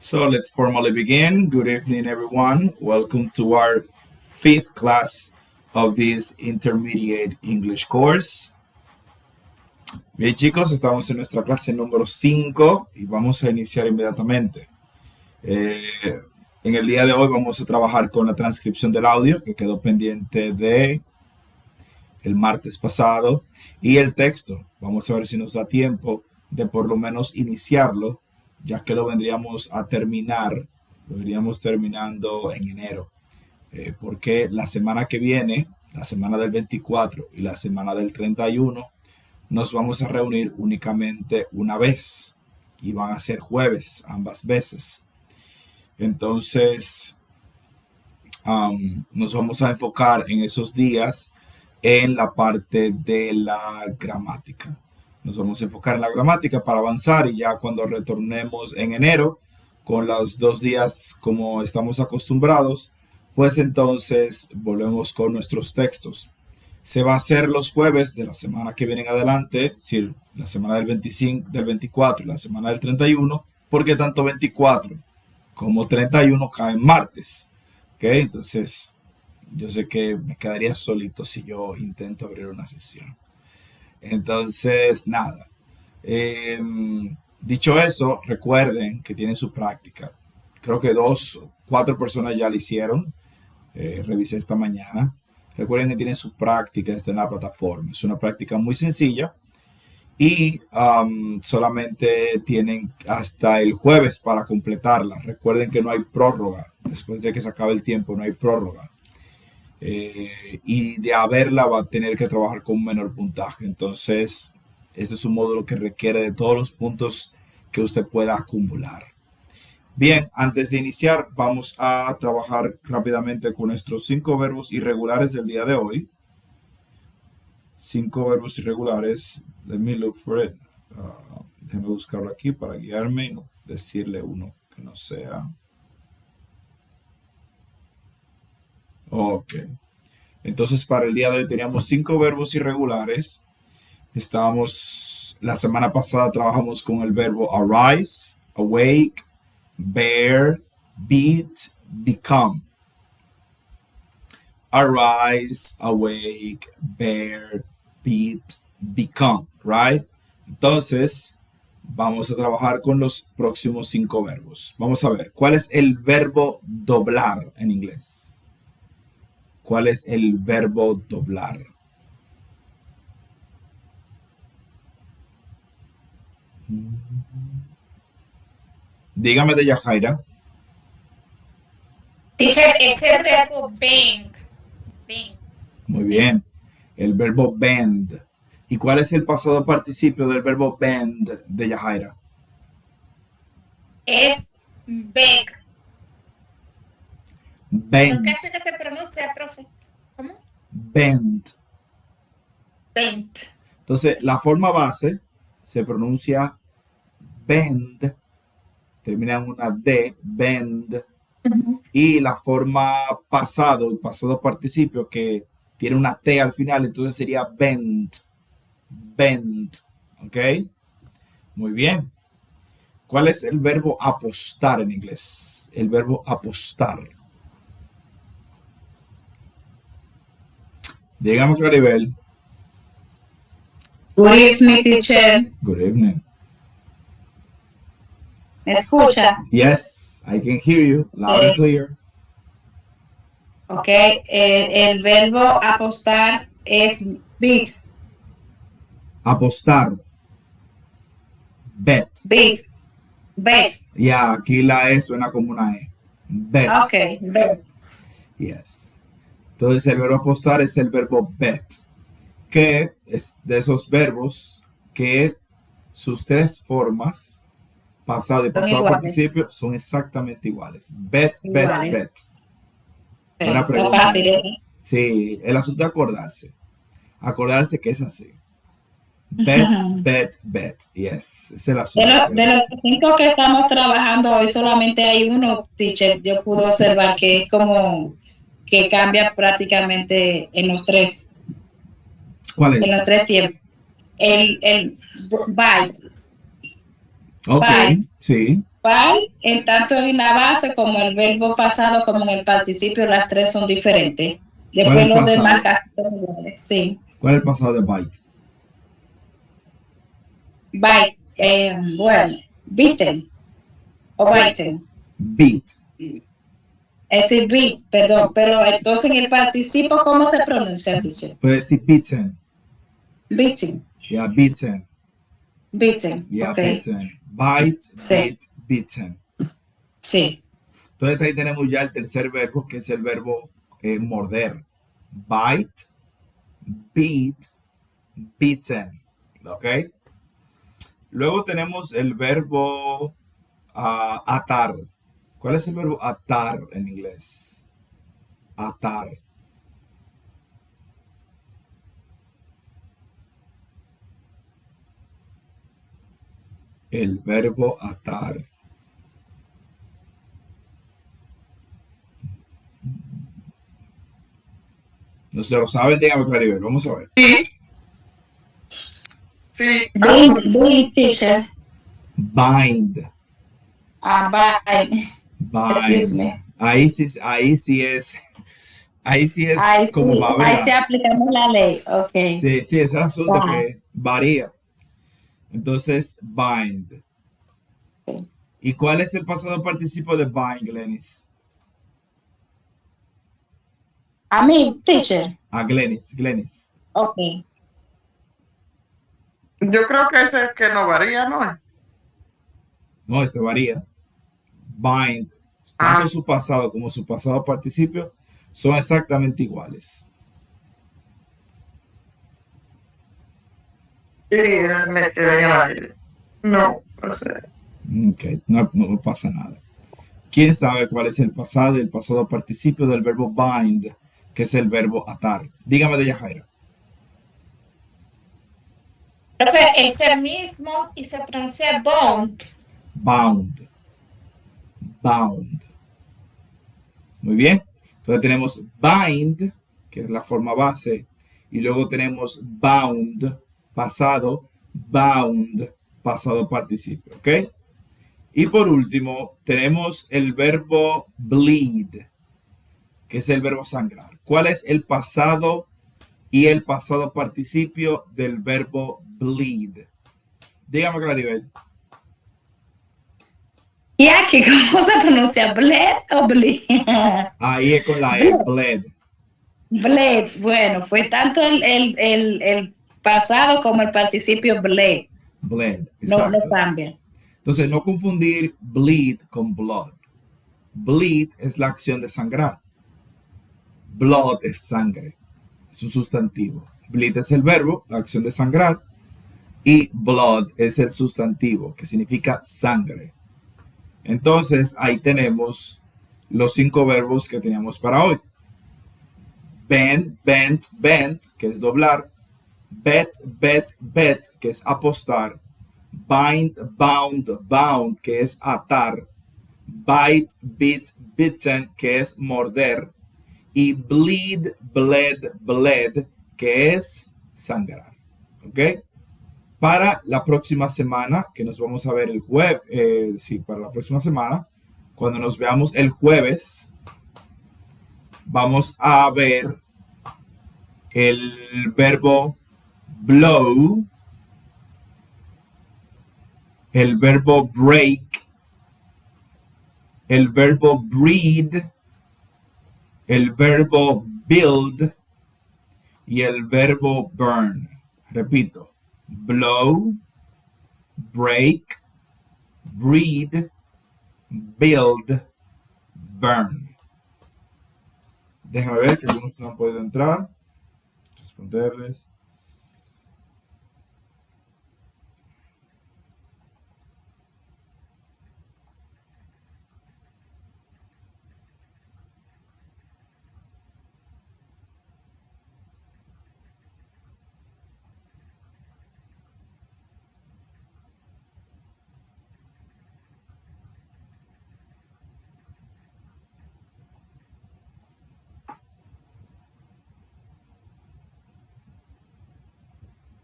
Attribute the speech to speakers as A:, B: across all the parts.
A: So let's formally begin. Good evening, everyone. Welcome to our fifth class of this intermediate English course. Bien, chicos, estamos en nuestra clase número 5 y vamos a iniciar inmediatamente. En el día de hoy vamos a trabajar con la transcripción del audio que quedó pendiente de el martes pasado y el texto. Vamos a ver si nos da tiempo de por lo menos iniciarlo, ya que lo iríamos terminando en enero, porque la semana que viene, la semana del 24 y la semana del 31, nos vamos a reunir únicamente una vez y van a ser jueves ambas veces. Entonces, nos vamos a enfocar en esos días en la parte de la gramática. Nos vamos a enfocar en la gramática para avanzar y ya cuando retornemos en enero con los 2 días como estamos acostumbrados, pues entonces volvemos con nuestros textos. Se va a hacer los jueves de la semana que viene en adelante, es decir, la semana del 25, del 24 y la semana del 31, porque tanto 24 como 31 caen martes. ¿Ok? Entonces, yo sé que me quedaría solito si yo intento abrir una sesión. Entonces, nada. Dicho eso, recuerden que tienen su práctica. Creo que 4 personas ya lo hicieron. Revisé esta mañana. Recuerden que tienen su práctica está en la plataforma. Es una práctica muy sencilla y solamente tienen hasta el jueves para completarla. Recuerden que no hay prórroga. Después de que se acabe el tiempo, no hay prórroga. Y de haberla va a tener que trabajar con un menor puntaje. Entonces, este es un módulo que requiere de todos los puntos que usted pueda acumular. Bien, antes de iniciar, vamos a trabajar rápidamente con nuestros 5 verbos irregulares del día de hoy. 5 verbos irregulares. Let me look for it. Déjeme buscarlo aquí para guiarme y no decirle uno que no sea. Ok. Entonces, para el día de hoy teníamos 5 verbos irregulares. La semana pasada trabajamos con el verbo arise, awake, bear, beat, become. Arise, awake, bear, beat, become, right? Entonces, vamos a trabajar con los próximos 5 verbos. Vamos a ver, ¿cuál es el verbo doblar en inglés? ¿Cuál es el verbo doblar? Dígame de Yajaira.
B: Dice, es el verbo bend.
A: Muy bien. El verbo bend. ¿Y cuál es el pasado participio del verbo bend de Yajaira?
B: Es beg.
A: Bend.
B: ¿Qué hace que se pronuncia, profe? ¿Cómo?
A: Bend.
B: Bent.
A: Entonces, la forma base se pronuncia bend, termina en una D, bend, y la forma pasado, el pasado participio que tiene una T al final, entonces sería bent, bent, ¿ok? Muy bien. ¿Cuál es el verbo apostar en inglés? El verbo apostar. Dígame, Claribel.
C: Good evening, teacher.
A: Good evening.
C: ¿Me escucha?
A: Yes, I can hear you loud and clear.
C: Ok, el verbo apostar es bet.
A: Apostar. Bet.
C: Bet. Bet.
A: Ya, aquí la E suena como una E. Bet.
C: Ok, bet.
A: Yes. Entonces el verbo apostar es el verbo bet, que es de esos verbos que sus 3 formas, pasado y pasado participio, son exactamente iguales. Bet, bet, bet. Buena pregunta.
C: Está fácil, ¿eh?
A: Sí, el asunto de acordarse. Acordarse que es así. Bet, bet, bet. Yes, es el asunto.
C: De los 5 que estamos trabajando hoy, solamente hay uno, teacher. Yo pude observar que es como que cambia prácticamente en los 3.
A: ¿Cuál es?
C: En los 3 tiempos. El bite.
A: Ok,
C: Bite.
A: sí.
C: par, en tanto en la base como el verbo pasado como en el participio, las tres son diferentes.
A: ¿Cuál es
C: Después
A: el
C: los demás
A: pasado?
C: casi son iguales. Sí.
A: ¿Cuál es el pasado de bite?
C: Bite, bueno, beaten o biten.
A: Beat.
C: Es decir, beat, perdón, pero entonces en el participio, ¿cómo se pronuncia, teacher?
A: Puede decir beaten.
C: Beating,
A: Yeah, beaten.
C: beating,
A: Yeah,
C: ok,
A: beaten. Bite,
C: sí,
A: beat, beaten.
C: sí.
A: Entonces ahí tenemos ya el tercer verbo, que es el verbo morder. Bite, beat, beaten. ¿Ok? Luego tenemos el verbo atar. ¿Cuál es el verbo atar en inglés? Atar. El verbo atar. No se lo saben, dígame Claribel. Vamos a ver.
D: Sí.
C: Beat, teacher.
A: Bind.
C: Bye. Excuse
A: Bind.
C: me.
A: Ahí sí es
C: Ahí
A: como
C: sí,
A: va,
C: ahí sí
A: ¿verdad?
C: aplicamos la ley. Ok.
A: Sí, sí, es el asunto
C: Ajá.
A: que varía. Entonces, bind. ¿Y cuál es el pasado participio de bind, Glenis?
C: A mí, teacher.
A: Glenis.
C: Ok.
D: Yo creo que ese que no varía, ¿no?
A: No, este varía. Bind, tanto
D: Ah,
A: su pasado como su pasado participio son exactamente iguales.
D: sí, me quedé en el aire. No, no sé.
A: Ok, no pasa nada. ¿Quién sabe cuál es el pasado y el pasado participio del verbo bind, que es el verbo atar? Dígame de Yajaira.
B: Profe, ese mismo y se pronuncia bond.
A: Bound. Bound. Muy bien. Entonces tenemos bind, que es la forma base, y luego tenemos bound, pasado, bound, pasado participio. ¿Ok? Y por último, tenemos el verbo bleed, que es el verbo sangrar. ¿Cuál es el pasado y el pasado participio del verbo bleed? Dígame, Claribel.
C: ¿Y aquí cómo se pronuncia? ¿Bled o bleed?
A: Ahí es con la E,
C: Bled.
A: bled.
C: Bled. Bueno, pues tanto el pasado como el participio bled.
A: Bled,
C: No
A: exacto.
C: cambia.
A: Entonces, no confundir bleed con blood. Bleed es la acción de sangrar. Blood es sangre. Es un sustantivo. Bleed es el verbo, la acción de sangrar. Y blood es el sustantivo, que significa sangre. Entonces, ahí tenemos los 5 verbos que teníamos para hoy. Bend, bent, bent, que es doblar. Bet, bet, bet, que es apostar. Bind, bound, bound, que es atar. Bite, bit, bitten, que es morder. Y bleed, bled, bled, que es sangrar. ¿Ok? Para la próxima semana, que nos vamos a ver el jueves, sí, para la próxima semana, cuando nos veamos el jueves, vamos a ver el verbo blow, el verbo break, el verbo breed, el verbo build y el verbo burn. Repito, blow, break, breed, build, burn. Déjame ver que algunos no han podido entrar. Responderles.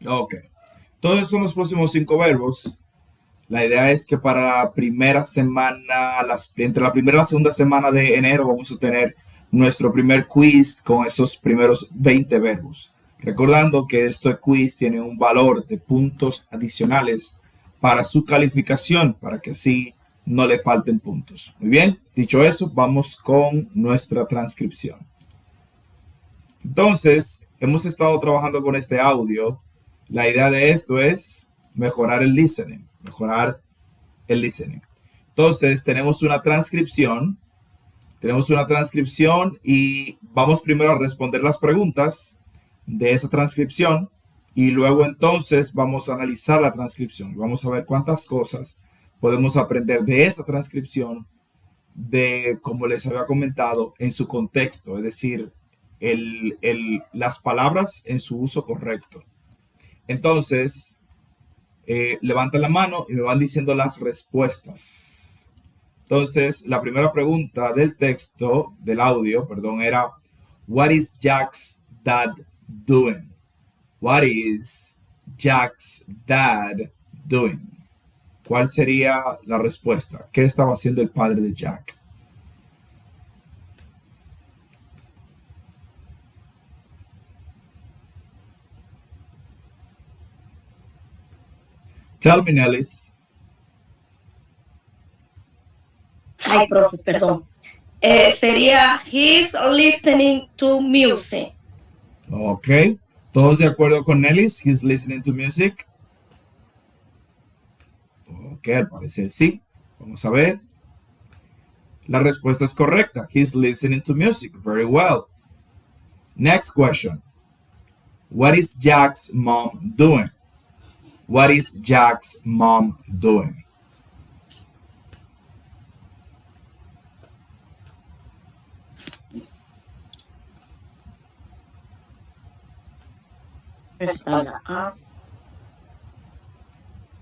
A: Ok. Entonces son los próximos 5 verbos. La idea es que para la primera semana, entre la primera y la segunda semana de enero, vamos a tener nuestro primer quiz con esos primeros 20 verbos. Recordando que este quiz tiene un valor de puntos adicionales para su calificación, para que así no le falten puntos. Muy bien, dicho eso, vamos con nuestra transcripción. Entonces, hemos estado trabajando con este audio. La idea de esto es mejorar el listening, Entonces, tenemos una transcripción y vamos primero a responder las preguntas de esa transcripción y luego entonces vamos a analizar la transcripción. Vamos a ver cuántas cosas podemos aprender de esa transcripción, de, como les había comentado, en su contexto, es decir, las palabras en su uso correcto. Entonces, levantan la mano y me van diciendo las respuestas. Entonces, la primera pregunta del texto, del audio, perdón, era What is Jack's dad doing? What is Jack's dad doing? ¿Cuál sería la respuesta? ¿Qué estaba haciendo el padre de Jack? Tell me, Nellis.
E: Ay, profe, perdón. Sería he's listening to music.
A: Ok. ¿Todos de acuerdo con Nellis? He's listening to music. Ok, al parecer sí. Vamos a ver. La respuesta es correcta. He's listening to music. Very well. Next question. What is Jack's mom doing? What is Jack's mom doing?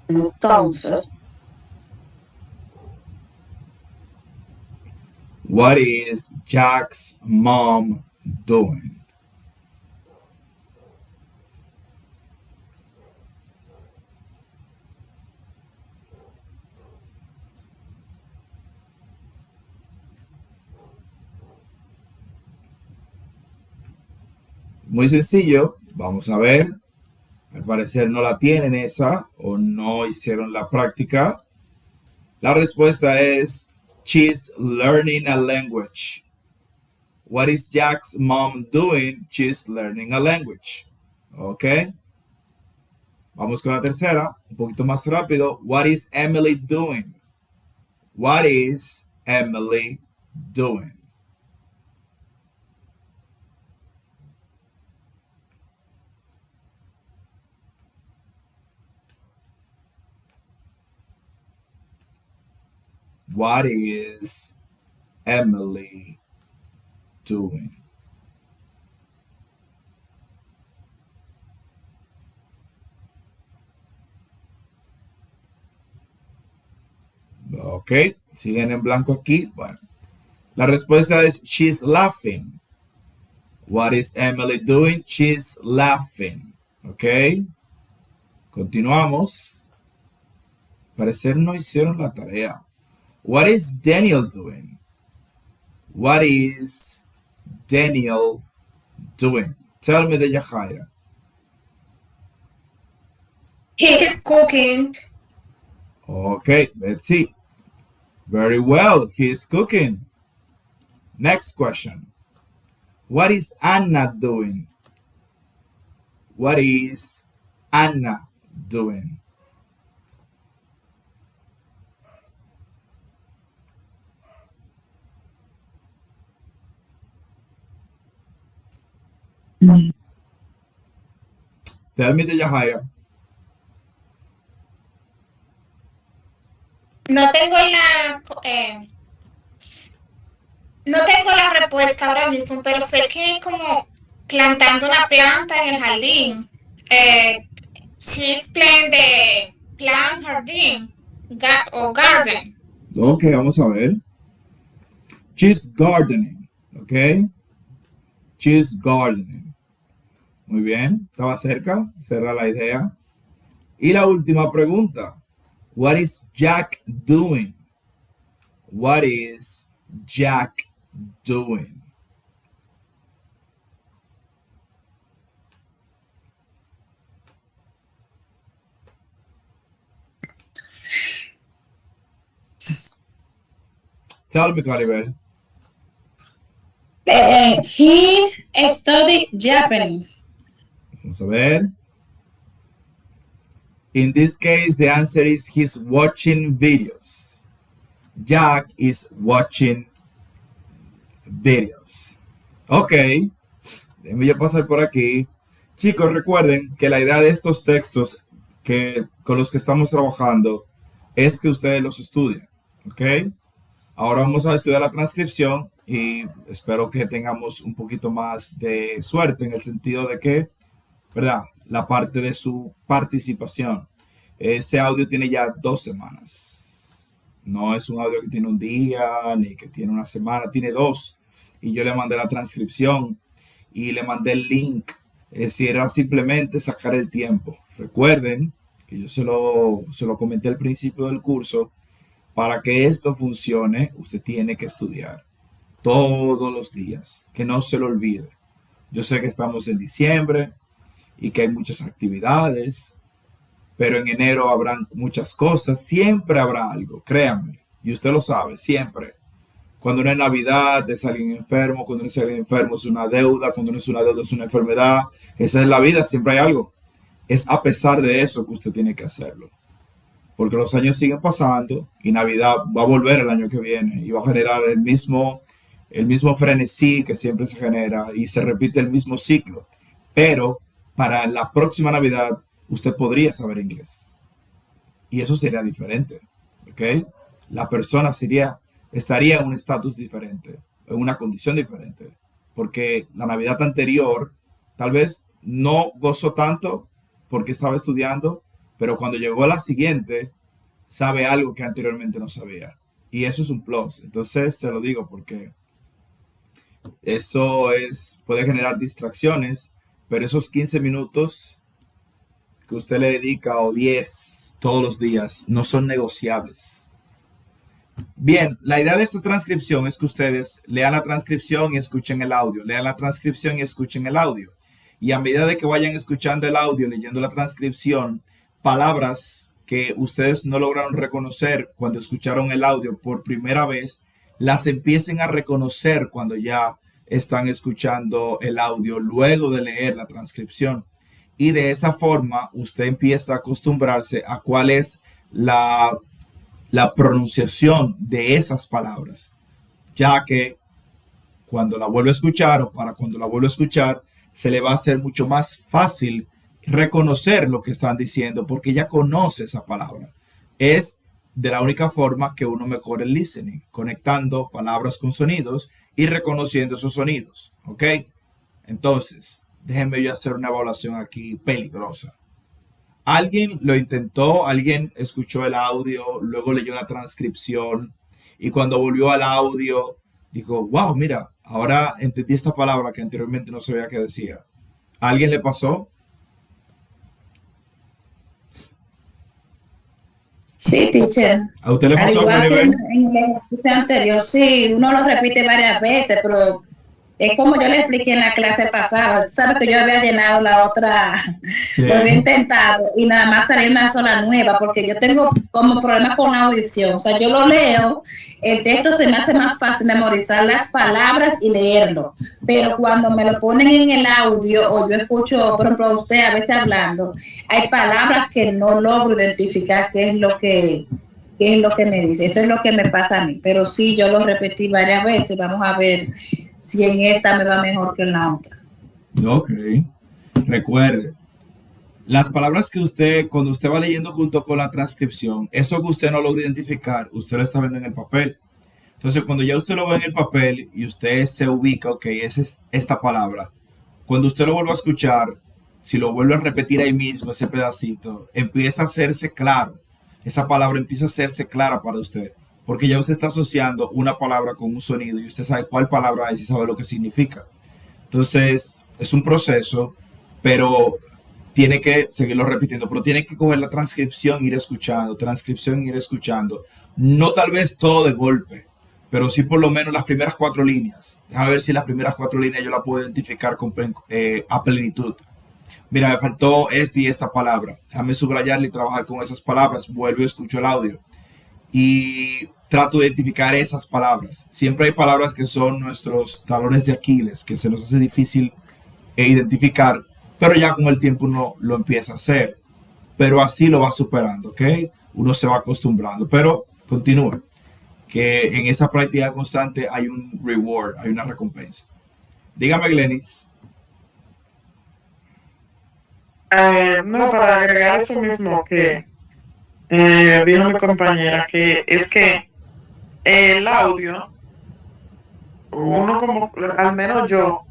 E: Entonces,
A: what is Jack's mom doing? Muy sencillo, vamos a ver. Al parecer no la tienen esa o no hicieron la práctica. La respuesta es she's learning a language. What is Jack's mom doing? She's learning a language. Ok. Vamos con la tercera, un poquito más rápido. What is Emily doing? What is Emily doing? What is Emily doing? Ok, siguen en blanco aquí. Bueno, la respuesta es she's laughing. What is Emily doing? She's laughing. Ok, continuamos. Al parecer no hicieron la tarea. What is Daniel doing? What is Daniel doing? Tell me the Yahaira.
B: He's cooking.
A: Okay, let's see. Very well, he's cooking. Next question. What is Anna doing? What is Anna doing? Tell me the Yahaira.
B: No tengo no tengo la respuesta ahora mismo, pero sé que es como plantando una planta en el jardín. She's playing the plant jardín o garden.
A: Ok, vamos a ver. She's gardening. Ok. She's gardening. Muy bien, estaba cerca, esa era la idea. Y la última pregunta. What is Jack doing? What is Jack doing? Tell me, Claribel.
C: He's studying Japanese.
A: Vamos a ver. In this case, the answer is he's watching videos. Jack is watching videos. Ok. Déjenme yo pasar por aquí. Chicos, recuerden que la idea de estos textos con los que estamos trabajando es que ustedes los estudien. Ok. Ahora vamos a estudiar la transcripción y espero que tengamos un poquito más de suerte en el sentido de que, ¿verdad? La parte de su participación. Ese audio tiene ya 2 semanas. No es un audio que tiene un día ni que tiene una semana, tiene 2. Y yo le mandé la transcripción y le mandé el link. Si era simplemente sacar el tiempo. Recuerden que yo se lo comenté al principio del curso. Para que esto funcione, usted tiene que estudiar todos los días, que no se lo olvide. Yo sé que estamos en diciembre y que hay muchas actividades, pero en enero habrán muchas cosas, siempre habrá algo, créanme, y usted lo sabe, siempre. Cuando no es Navidad, es alguien enfermo, cuando no es alguien enfermo es una deuda, cuando no es una deuda es una enfermedad, esa es la vida, siempre hay algo. Es a pesar de eso que usted tiene que hacerlo. Porque los años siguen pasando y Navidad va a volver el año que viene y va a generar el mismo frenesí que siempre se genera y se repite el mismo ciclo. Pero para la próxima Navidad usted podría saber inglés. Y eso sería diferente, ¿ok? La persona estaría en un estatus diferente, en una condición diferente. Porque la Navidad anterior tal vez no gozó tanto porque estaba estudiando, pero cuando llegó a la siguiente, sabe algo que anteriormente no sabía. Y eso es un plus. Entonces, se lo digo porque eso puede generar distracciones, pero esos 15 minutos que usted le dedica o 10 todos los días no son negociables. Bien, la idea de esta transcripción es que ustedes lean la transcripción y escuchen el audio. Lean la transcripción y escuchen el audio. Y a medida de que vayan escuchando el audio, leyendo la transcripción, palabras que ustedes no lograron reconocer cuando escucharon el audio por primera vez, las empiecen a reconocer cuando ya están escuchando el audio luego de leer la transcripción. Y de esa forma usted empieza a acostumbrarse a cuál es la pronunciación de esas palabras, ya que cuando la vuelve a escuchar o para cuando la vuelve a escuchar, se le va a hacer mucho más fácil reconocer lo que están diciendo porque ya conoce esa palabra. Es de la única forma que uno mejora el listening, conectando palabras con sonidos y reconociendo esos sonidos, ¿ok? Entonces, déjenme yo hacer una evaluación aquí peligrosa. Alguien lo intentó, alguien escuchó el audio, luego leyó la transcripción y cuando volvió al audio dijo, wow, mira, ahora entendí esta palabra que anteriormente no sabía qué decía. ¿A alguien le pasó?
C: Sí, teacher.
A: ¿A usted le
C: Al
A: pasó?
C: igual que en el ejercicio anterior, sí, uno lo repite varias veces, pero es como yo le expliqué en la clase pasada. Sabes que yo había llenado la otra,
A: Sí.
C: lo había intentado y nada más salió una sola nueva, porque yo tengo como problema con la audición. O sea, yo lo leo, el texto se me hace más fácil memorizar las palabras y leerlo, pero cuando me lo ponen en el audio o yo escucho, por ejemplo, a usted a veces hablando, hay palabras que no logro identificar qué es lo que me dice. Eso es lo que me pasa a mí, pero sí, yo lo repetí varias veces. Vamos a ver si en esta me va mejor que en la otra.
A: Ok. Recuerde, las palabras que usted, cuando usted va leyendo junto con la transcripción, eso que usted no logra identificar, usted lo está viendo en el papel. Entonces, cuando ya usted lo ve en el papel y usted se ubica, ok, esa es esta palabra. Cuando usted lo vuelve a escuchar, si lo vuelve a repetir ahí mismo, ese pedacito, empieza a hacerse claro. Esa palabra empieza a hacerse clara para usted. Porque ya usted está asociando una palabra con un sonido y usted sabe cuál palabra es y sabe lo que significa. Entonces, es un proceso, pero tiene que seguirlo repitiendo, pero tiene que coger la transcripción, ir escuchando, transcripción, ir escuchando. No tal vez todo de golpe, pero sí por lo menos las primeras 4 líneas. Déjame ver si las primeras 4 líneas yo la puedo identificar a plenitud. Mira, me faltó esta y esta palabra. Déjame subrayarle y trabajar con esas palabras. Vuelvo y escucho el audio. Y trato de identificar esas palabras. Siempre hay palabras que son nuestros talones de Aquiles, que se nos hace difícil identificar, pero ya con el tiempo uno lo empieza a hacer. Pero así lo va superando, ¿ok? Uno se va acostumbrando, pero continúe. Que en esa práctica constante hay un reward, hay una recompensa. Dígame, Glenis.
D: No, para agregar eso mismo que dijo mi compañera, que es que el audio, uno como, al menos yo,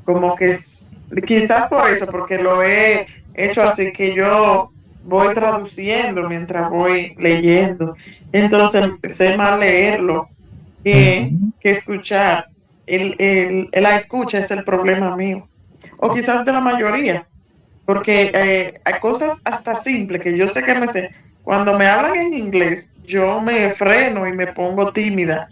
D: como que quizás por eso, porque lo he hecho así, que yo voy traduciendo mientras voy leyendo. Entonces sé más leerlo que escuchar. La escucha es el problema mío, o quizás de la mayoría, porque hay cosas hasta simples que yo sé que me sé. Cuando me hablan en inglés, yo me freno y me pongo tímida,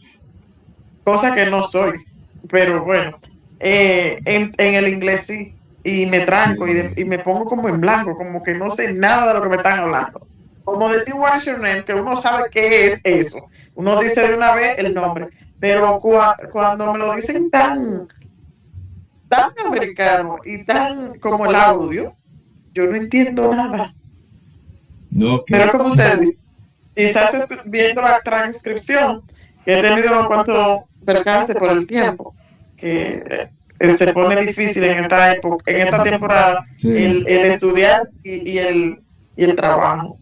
D: cosa que no soy, pero bueno, en el inglés sí, y me tranco y me pongo como en blanco, como que no sé nada de lo que me están hablando. Como decir what is your name, que uno sabe qué es eso. Uno dice de una vez el nombre, pero cuando me lo dicen tan americano y tan como el audio, yo no entiendo nada.
A: Okay.
D: Pero como ustedes dicen, quizás viendo la transcripción, que he tenido unos cuantos percances por el tiempo, que se pone difícil en esta época, en esta temporada,
A: Sí.
D: el estudiar y el trabajo.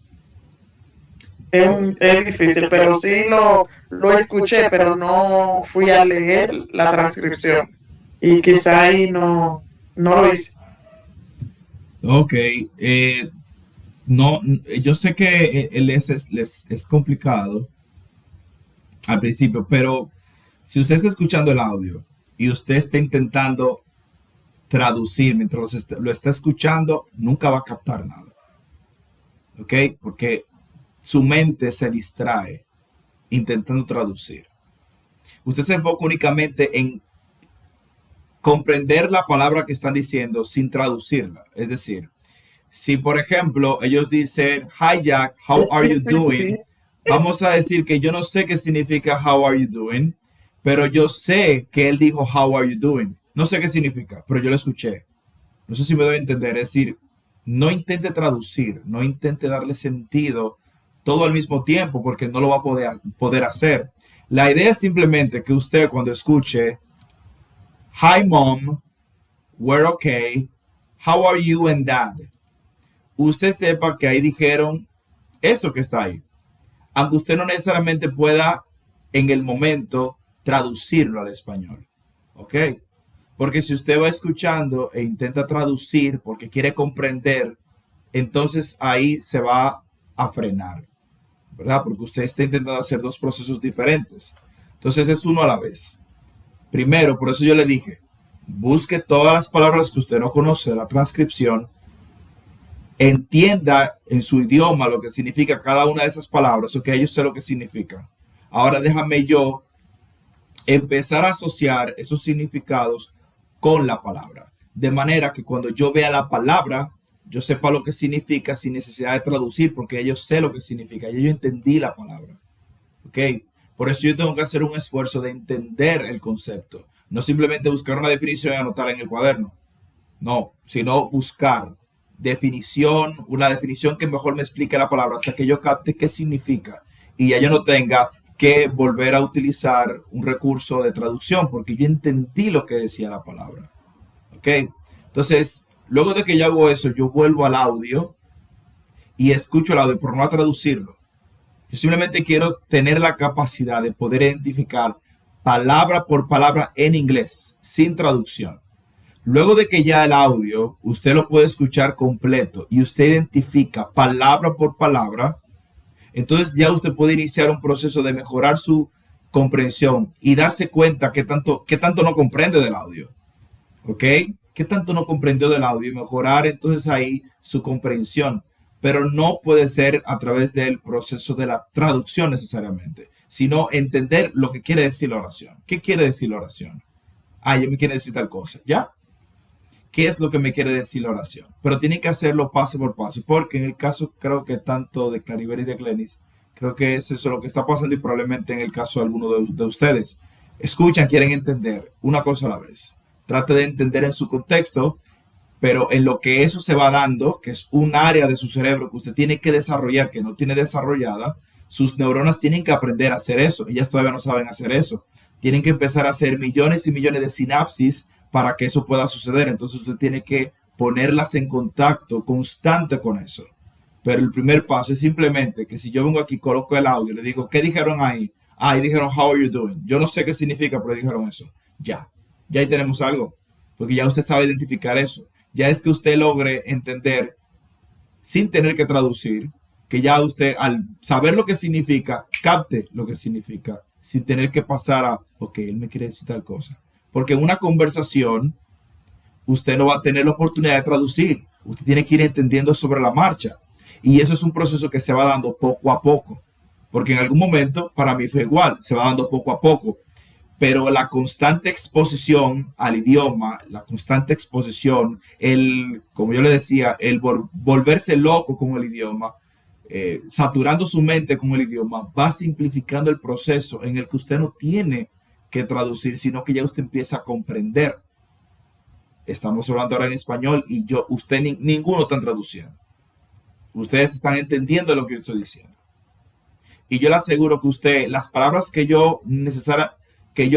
D: Es difícil, pero sí lo escuché, pero no fui a leer la transcripción. Y quizá ahí no lo hice.
A: Ok. No, yo sé que el es complicado al principio, pero si usted está escuchando el audio y usted está intentando traducir mientras lo está escuchando, nunca va a captar nada. ¿Ok? Porque su mente se distrae intentando traducir. Usted se enfoca únicamente en comprender la palabra que están diciendo sin traducirla. Es decir, si por ejemplo ellos dicen, hi Jack, how are you doing? Vamos a decir que yo no sé qué significa how are you doing, pero yo sé que él dijo how are you doing. No sé qué significa, pero yo lo escuché. No sé si me doy a entender. Es decir, no intente traducir, no intente darle sentido todo al mismo tiempo porque no lo va a poder hacer. La idea es simplemente que usted cuando escuche hi mom, we're okay, how are you and dad, usted sepa que ahí dijeron eso que está ahí. Aunque usted no necesariamente pueda en el momento traducirlo al español. ¿Ok? Porque si usted va escuchando e intenta traducir porque quiere comprender, entonces ahí se va a frenar, ¿verdad? Porque usted está intentando hacer 2 procesos diferentes. Entonces es uno a la vez. Primero, por eso yo le dije, busque todas las palabras que usted no conoce de la transcripción, entienda en su idioma lo que significa cada una de esas palabras, ok, yo sé lo que significa. Ahora déjame yo empezar a asociar esos significados con la palabra, de manera que cuando yo vea la palabra, yo sepa lo que significa sin necesidad de traducir, porque yo sé lo que significa, ya yo entendí la palabra, ok. Por eso yo tengo que hacer un esfuerzo de entender el concepto, no simplemente buscar una definición y anotarla en el cuaderno, no, sino buscar definición, una definición que mejor me explique la palabra hasta que yo capte qué significa y ya yo no tenga que volver a utilizar un recurso de traducción porque yo entendí lo que decía la palabra. ¿Ok? Entonces, luego de que yo hago eso, yo vuelvo al audio y escucho el audio, pero no a traducirlo. Yo simplemente quiero tener la capacidad de poder identificar palabra por palabra en inglés, sin traducción. Luego de que ya el audio, usted lo puede escuchar completo y usted identifica palabra por palabra, entonces ya usted puede iniciar un proceso de mejorar su comprensión y darse cuenta qué tanto no comprende del audio. ¿Ok? qué tanto no comprendió del audio y mejorar entonces ahí su comprensión. Pero no puede ser a través del proceso de la traducción necesariamente, sino entender lo que quiere decir la oración. ¿Qué quiere decir la oración? Ah, ya me quiere decir tal cosa, ¿ya? ¿Qué es lo que me quiere decir la oración? Pero tiene que hacerlo paso por paso, porque en el caso creo que tanto de Claribel y de Glenis, creo que es eso lo que está pasando y probablemente en el caso de alguno de ustedes. Escuchan, quieren entender una cosa a la vez. Trate de entender en su contexto, pero en lo que eso se va dando, que es un área de su cerebro que usted tiene que desarrollar, que no tiene desarrollada, sus neuronas tienen que aprender a hacer eso. Ellas todavía no saben hacer eso. Tienen que empezar a hacer millones y millones de sinapsis para que eso pueda suceder. Entonces usted tiene que ponerlas en contacto constante con eso. Pero el primer paso es simplemente que si yo vengo aquí, coloco el audio, le digo, ¿qué dijeron ahí? Ah, ahí dijeron, how are you doing? Yo no sé qué significa, pero dijeron eso. Ya ahí tenemos algo, porque ya usted sabe identificar eso. Ya es que usted logre entender, sin tener que traducir, que ya usted, al saber lo que significa, capte lo que significa, sin tener que pasar a, ok, él me quiere decir tal cosa. Porque en una conversación, usted no va a tener la oportunidad de traducir. Usted tiene que ir entendiendo sobre la marcha. Y eso es un proceso que se va dando poco a poco. Porque en algún momento, para mí fue igual, se va dando poco a poco. Pero la constante exposición al idioma, la constante exposición, como yo le decía, el volverse loco con el idioma, saturando su mente con el idioma, va simplificando el proceso en el que usted no tiene que traducir, sino que ya usted empieza a comprender. Estamos hablando ahora en español y ninguno están traduciendo. Ustedes están entendiendo lo que yo estoy diciendo. Y yo le aseguro que usted, las palabras que yo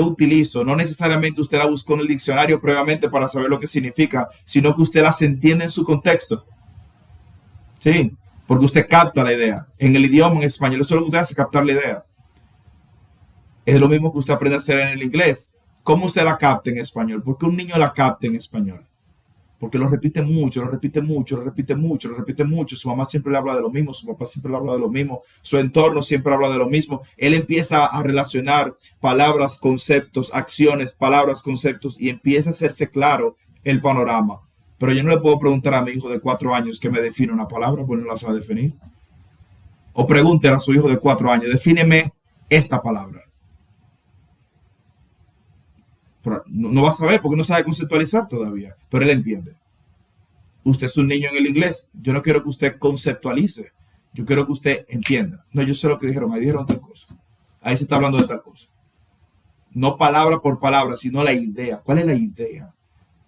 A: utilizo, no necesariamente usted la buscó en el diccionario previamente para saber lo que significa, sino que usted las entiende en su contexto. Sí, porque usted capta la idea. En el idioma, en español, eso es lo que usted hace, captar la idea. Es lo mismo que usted aprende a hacer en el inglés. ¿Cómo usted la capta en español? ¿Por qué un niño la capta en español? Porque lo repite mucho, lo repite mucho, lo repite mucho, lo repite mucho. Su mamá siempre le habla de lo mismo, su papá siempre le habla de lo mismo, su entorno siempre habla de lo mismo. Él empieza a relacionar palabras, conceptos, acciones, palabras, conceptos y empieza a hacerse claro el panorama. Pero yo no le puedo preguntar a mi hijo de 4 años que me define una palabra, pues no la sabe definir. O pregúntele a su hijo de 4 años, defíneme esta palabra. No va a saber porque no sabe conceptualizar todavía, pero él entiende. Usted es un niño en el inglés. Yo no quiero que usted conceptualice. Yo quiero que usted entienda. No, yo sé lo que dijeron. Ahí dijeron tal cosa. Ahí se está hablando de tal cosa. No palabra por palabra, sino la idea. ¿Cuál es la idea?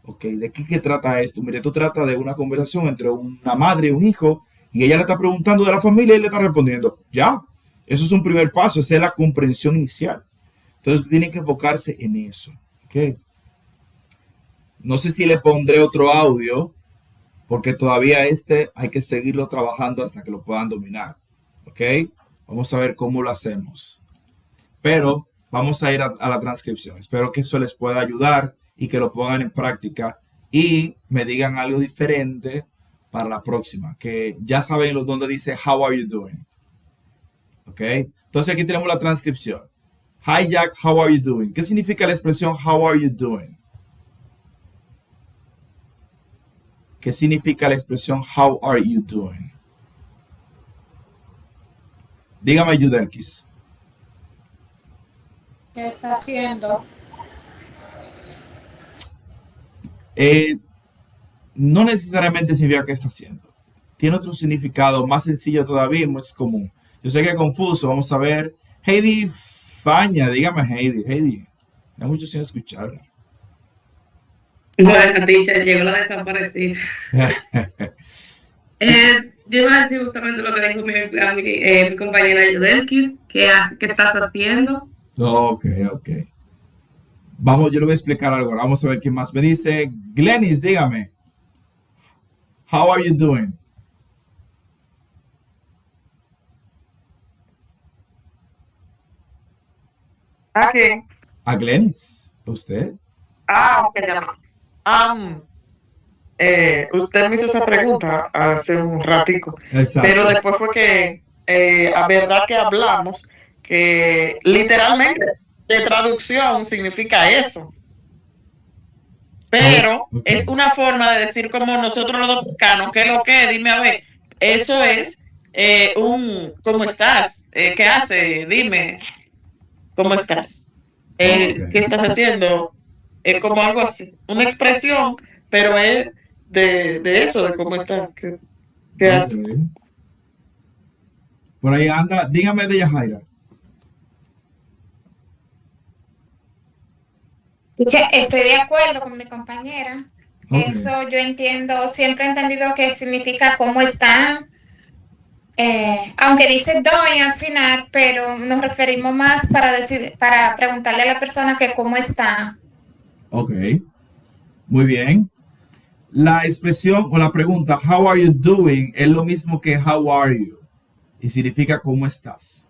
A: Ok, ¿de qué trata esto? Mire, esto trata de una conversación entre una madre y un hijo y ella le está preguntando de la familia y él le está respondiendo. Ya, eso es un primer paso. Esa es la comprensión inicial. Entonces, tiene que enfocarse en eso. Okay. No sé si le pondré otro audio, porque todavía hay que seguirlo trabajando hasta que lo puedan dominar. ¿Ok? Vamos a ver cómo lo hacemos. Pero vamos a ir a la transcripción. Espero que eso les pueda ayudar y que lo pongan en práctica y me digan algo diferente para la próxima. Que ya saben donde dice How are you doing? ¿Ok? Entonces aquí tenemos la transcripción. Hi Jack, how are you doing? ¿Qué significa la expresión how are you doing? ¿Qué significa la expresión how are you doing? Dígame, Yudelkis.
B: ¿Qué está haciendo?
A: No necesariamente significa qué está haciendo. Tiene otro significado más sencillo todavía y más común. Yo sé que es confuso. Vamos a ver. Heidi Faña, dígame Heidi. Heidi, no hay mucho sin escucharla.
F: Bueno, teacher, llegó la desaparecida. Yo iba a decir justamente lo que dijo mi compañera Yudelkis, ¿qué estás haciendo?
A: Ok. Vamos, yo le voy a explicar algo. Vamos a ver quién más me dice. Glenis, dígame. How are you doing?
D: ¿A quién?
A: A Glenis. ¿Usted?
D: Ok, ya. Usted me hizo esa pregunta hace un ratico.
A: Exacto.
D: Pero después fue que, a verdad que hablamos, que literalmente de traducción significa eso. pero
A: Ok.
D: es una forma de decir como nosotros los dominicanos, ¿qué es lo que? Dime a ver. Eso es ¿cómo estás? ¿Qué hace? Dime, ¿cómo estás?
A: Ok.
D: ¿Qué estás haciendo? Es como algo así, una expresión, pero es de eso, de cómo estás, qué
A: Ok.
D: haces.
A: Por ahí anda, dígame de Yajaira.
B: Estoy de acuerdo con mi compañera.
A: Ok.
B: Eso yo entiendo, siempre he entendido que significa cómo están, aunque dice doy al final, pero nos referimos más para decir, para preguntarle a la persona que cómo está.
A: Ok. Muy bien. La expresión o la pregunta how are you doing es lo mismo que how are you y significa cómo estás.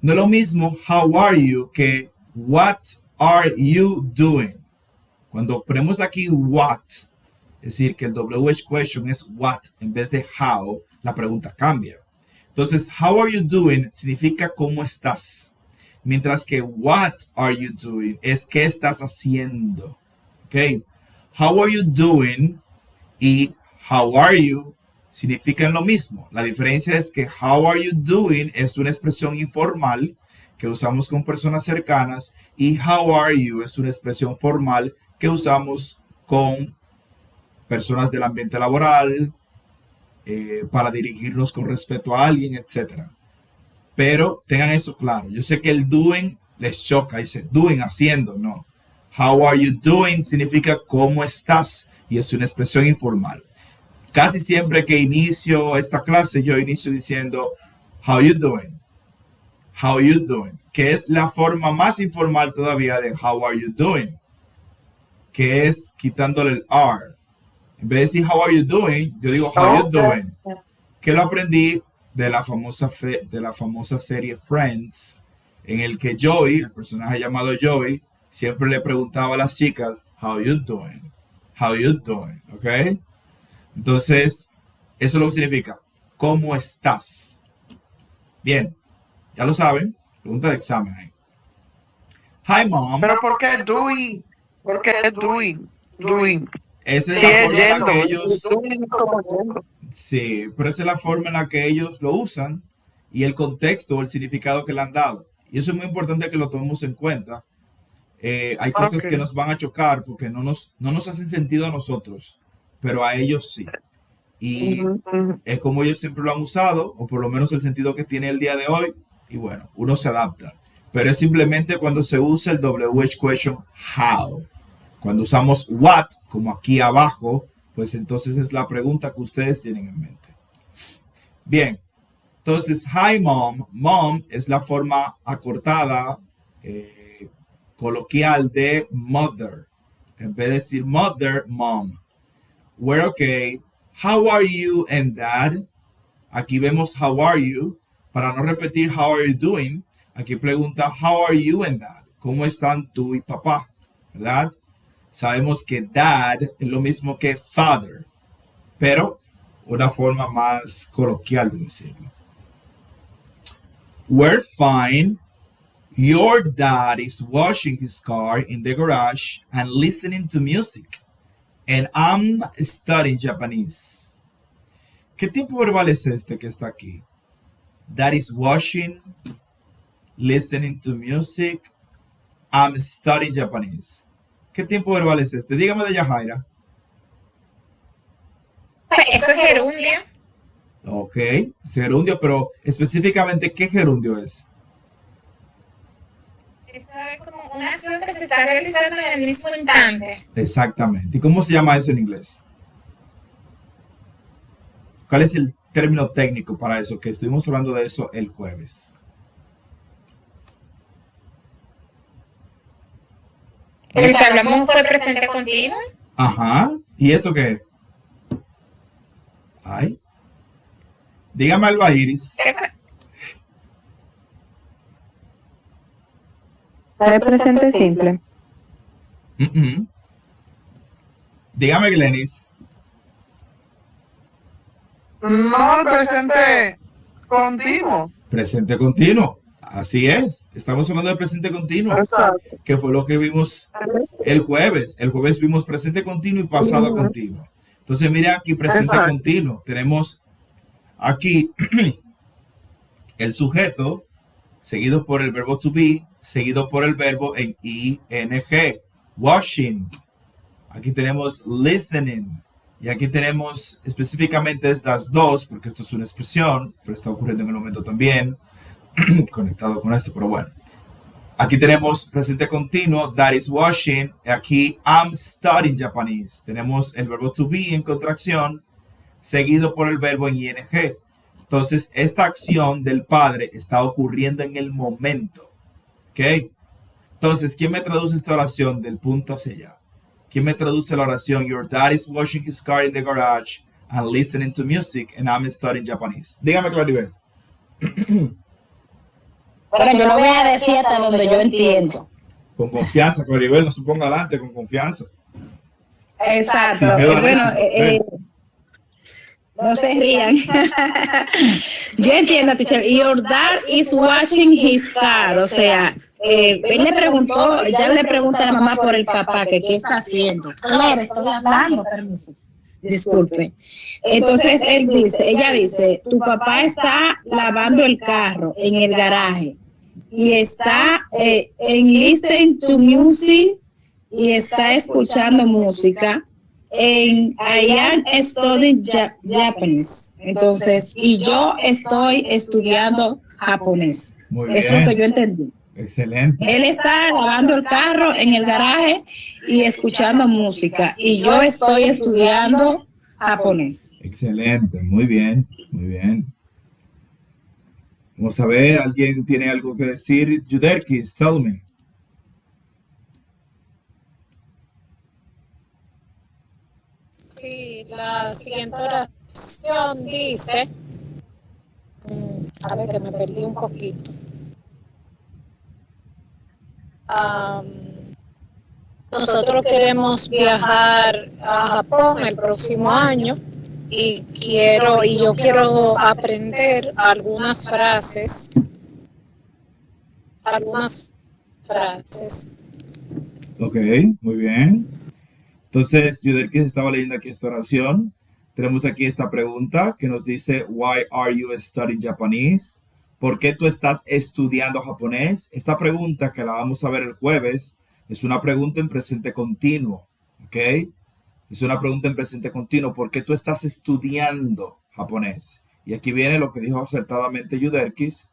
A: No es lo mismo how are you que what are you doing. Cuando ponemos aquí what, es decir, que el WH question es what en vez de how, la pregunta cambia. Entonces, how are you doing significa cómo estás. Mientras que what are you doing es qué estás haciendo. ¿Ok? How are you doing y how are you significan lo mismo. La diferencia es que how are you doing es una expresión informal que usamos con personas cercanas y how are you es una expresión formal que usamos con personas del ambiente laboral, para dirigirnos con respeto a alguien, etc. Pero tengan eso claro. Yo sé que el doing les choca, dice doing, haciendo, no. How are you doing significa cómo estás y es una expresión informal. Casi siempre que inicio esta clase, yo inicio diciendo how you doing, how you doing, que es la forma más informal todavía de how are you doing, que es quitándole el R. En vez de decir how are you doing, yo digo how you doing, que lo aprendí de la famosa serie Friends, en el que Joey, el personaje llamado Joey, siempre le preguntaba a las chicas, how you doing, how you doing, ¿ok? Entonces, eso es lo que significa, ¿cómo estás? Bien, ya lo saben, pregunta de examen ahí. Hi, mom.
D: Pero ¿por qué doing? ¿Por qué doing? Doing.
A: Esa es
D: Sí,
A: la
D: es
A: forma en la
D: yendo.
A: que ellos...
D: Doing como yendo.
A: Sí, pero esa es la forma en la que ellos lo usan y el contexto o el significado que le han dado. Y eso es muy importante que lo tomemos en cuenta. Hay cosas
D: Ok.
A: que nos van a chocar porque no nos hacen sentido a nosotros, pero a ellos sí. Y
D: Ujú, ujú.
A: es como ellos siempre lo han usado, o por lo menos el sentido que tiene el día de hoy, y bueno, uno se adapta. Pero es simplemente cuando se usa el WH question how. Cuando usamos what, como aquí abajo, pues entonces es la pregunta que ustedes tienen en mente. Bien, entonces, hi mom. Mom es la forma acortada, coloquial de mother. En vez de decir mother, mom. We're okay. How are you and dad? Aquí vemos how are you. Para no repetir how are you doing, aquí pregunta how are you and dad? ¿Cómo están tú y papá? ¿Verdad? Sabemos que dad es lo mismo que father, pero una forma más coloquial de decirlo. We're fine. Your dad is washing his car in the garage and listening to music. And I'm studying Japanese. ¿Qué tipo verbal es este que está aquí? Dad is washing, listening to music, I'm studying Japanese. ¿Qué tiempo verbal es este? Dígame de Yajaira.
B: Eso es gerundio.
A: Ok, es gerundio, pero específicamente, ¿qué gerundio es?
B: Eso es como una acción que se está realizando en el mismo instante.
A: Exactamente. ¿Y cómo se llama eso en inglés? ¿Cuál es el término técnico para eso? Que estuvimos hablando de eso el jueves.
B: El que hablamos fue presente continuo.
A: Ajá. ¿Y esto qué es? Ay. Dígame, Alba Iris.
G: Para presente simple.
A: Dígame, Glenis.
D: No, el presente continuo.
A: Presente continuo. Así es, estamos hablando de presente continuo,
D: Exacto.
A: que fue lo que vimos el jueves. El jueves vimos presente continuo y pasado continuo. Entonces, mira aquí presente
D: Exacto.
A: continuo. Tenemos aquí el sujeto, seguido por el verbo to be, seguido por el verbo en ing. Washing. Aquí tenemos listening. Y aquí tenemos específicamente estas dos, porque esto es una expresión, pero está ocurriendo en el momento también, conectado con esto, pero bueno. Aquí tenemos presente continuo, that is washing. Aquí, I'm studying Japanese. Tenemos el verbo to be en contracción, seguido por el verbo en ing. Entonces, esta acción del padre está ocurriendo en el momento. ¿Ok? Entonces, ¿quién me traduce esta oración del punto hacia allá? ¿Quién me traduce la oración? Your dad is washing his car in the garage and listening to music and I'm studying Japanese. Dígame, Claribel.
C: Bueno, yo lo voy a decir hasta donde yo entiendo.
A: Con confianza, Claribel, no se ponga adelante, con confianza.
C: Exacto.
A: Sin miedo al
C: Bueno,
A: éxito.
C: no se rían. Yo entiendo, teacher. Your dad is washing his car. O sea, él le preguntó, ya le pregunta a la mamá por el papá, que qué está haciendo. Claro, estoy hablando, permiso. Disculpe. Entonces ella dice, tu papá está lavando el carro en el garaje y está en listening to music y está escuchando música en I am studying Japanese. Entonces, y yo estoy estudiando japonés.
A: Muy
C: Eso es lo que
A: bien.
C: yo entendí.
A: Excelente.
C: Él está lavando el carro en el garaje y escuchando música. Y yo estoy estudiando japonés.
A: Excelente. Muy bien. Muy bien. Vamos a ver, ¿alguien tiene algo que decir? Yuderkis, tell me.
B: Sí, la siguiente oración dice, a ver que me perdí un poquito. Nosotros queremos viajar a Japón el próximo año y yo quiero aprender algunas frases.
A: Ok, muy bien. Entonces, Yuderkis estaba leyendo aquí esta oración. Tenemos aquí esta pregunta que nos dice, Why are you studying Japanese? ¿Por qué tú estás estudiando japonés? Esta pregunta, que la vamos a ver el jueves, es una pregunta en presente continuo. ¿Ok? Es una pregunta en presente continuo. ¿Por qué tú estás estudiando japonés? Y aquí viene lo que dijo acertadamente Yuderkis.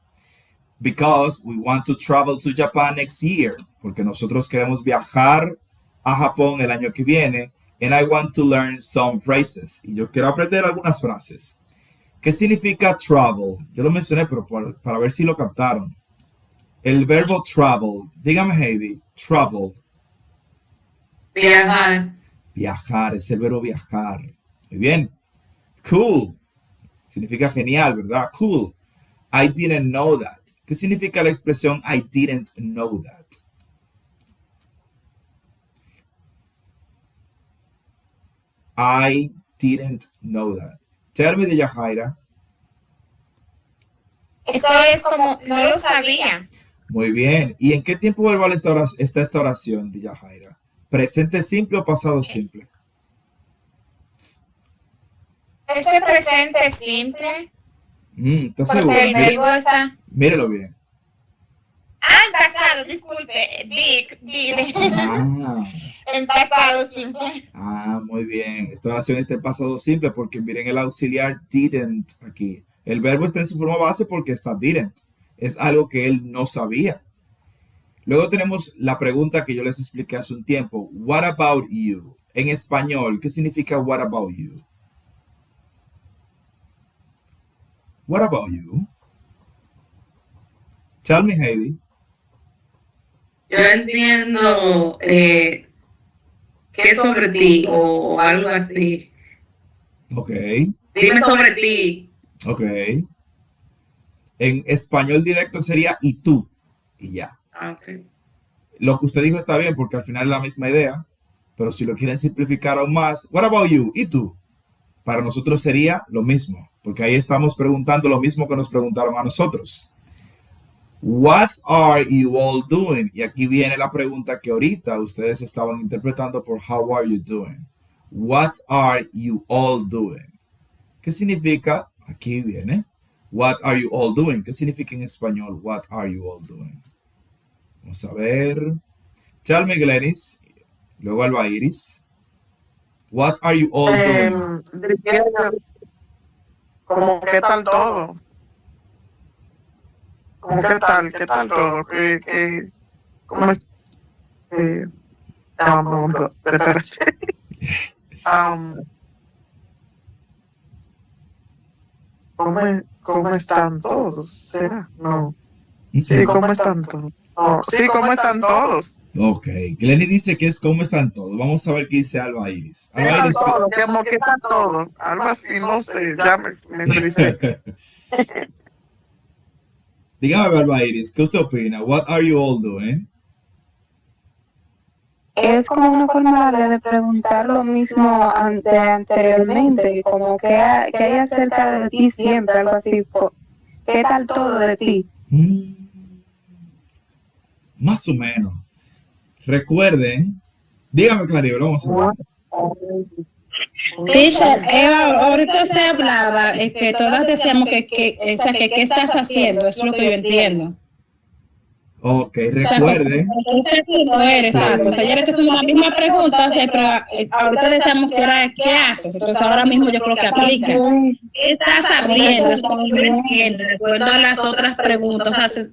A: Because we want to travel to Japan next year. Porque nosotros queremos viajar a Japón el año que viene. And I want to learn some phrases. Y yo quiero aprender algunas frases. ¿Qué significa travel? Yo lo mencioné, pero para ver si lo captaron. El verbo travel. Dígame, Heidi. Travel.
F: Viajar.
A: Viajar. Es el verbo viajar. Muy bien. Cool. Significa genial, ¿verdad? Cool. I didn't know that. ¿Qué significa la expresión I didn't know that? I didn't know that. Tell me, Yajaira.
B: Eso es como, no lo sabía.
A: Muy bien. ¿Y en qué tiempo verbal está esta oración, Yajaira? ¿Presente simple o pasado simple?
B: Ese presente simple,
A: ¿Estás
B: porque
A: seguro?
B: el verbo está...
A: Mírelo bien.
B: En pasado, disculpe, dile.
A: Ah,
B: En pasado simple.
A: muy bien. Esta oración está en pasado simple porque miren el auxiliar didn't aquí. El verbo está en su forma base porque está didn't. Es algo que él no sabía. Luego tenemos la pregunta que yo les expliqué hace un tiempo. What about you? En español, ¿qué significa what about you? What about you? Tell me, Heidi.
F: Yo entiendo qué es sobre ti o algo así.
A: Ok,
F: Dime sobre ti.
A: ok. En español directo sería y tú. Y ya.
F: Ah, ok.
A: Lo que usted dijo está bien porque al final es la misma idea. Pero si lo quieren simplificar aún más, what about you? ¿Y tú? Para nosotros sería lo mismo. Porque ahí estamos preguntando lo mismo que nos preguntaron a nosotros. What are you all doing? Y aquí viene la pregunta que ahorita ustedes estaban interpretando por how are you doing. What are you all doing? ¿Qué significa? Aquí viene. What are you all doing? ¿Qué significa en español? What are you all doing? Vamos a ver. Tell me, Glenis. Luego Alba Iris. What are you all doing?
D: Como qué tal todo. Como qué tal todo. ¿Cómo es? ¿Cómo están todos? ¿Será? No. Sí, ¿cómo están todos? No. Sí, ¿cómo están todos?
A: Ok, Glenny dice que es cómo están todos. Vamos a ver qué dice Alba Iris. Alba Iris,
D: Como que están todos. Algo así, no sé, ya me dice.
A: dígame, Alba Iris, ¿qué usted opina? What are you all doing?
G: Es como una forma de preguntar lo mismo anteriormente, como que hay acerca de ti siempre, algo así. ¿Qué tal todo de ti?
A: Más o menos. Recuerden, dígame, Claribel, vamos a ver.
C: Teacher, ahorita usted hablaba que todas decíamos que qué estás haciendo, eso es lo que yo entiendo.
A: Ok, recuerden.
C: Exacto, o sea, ya le estoy haciendo la misma pregunta, o sea, pero ahorita decíamos que era ¿qué haces? Entonces ahora mismo yo creo que aplica. ¿Qué estás haciendo? Eso es lo que yo entiendo, de acuerdo a las otras preguntas, o sea,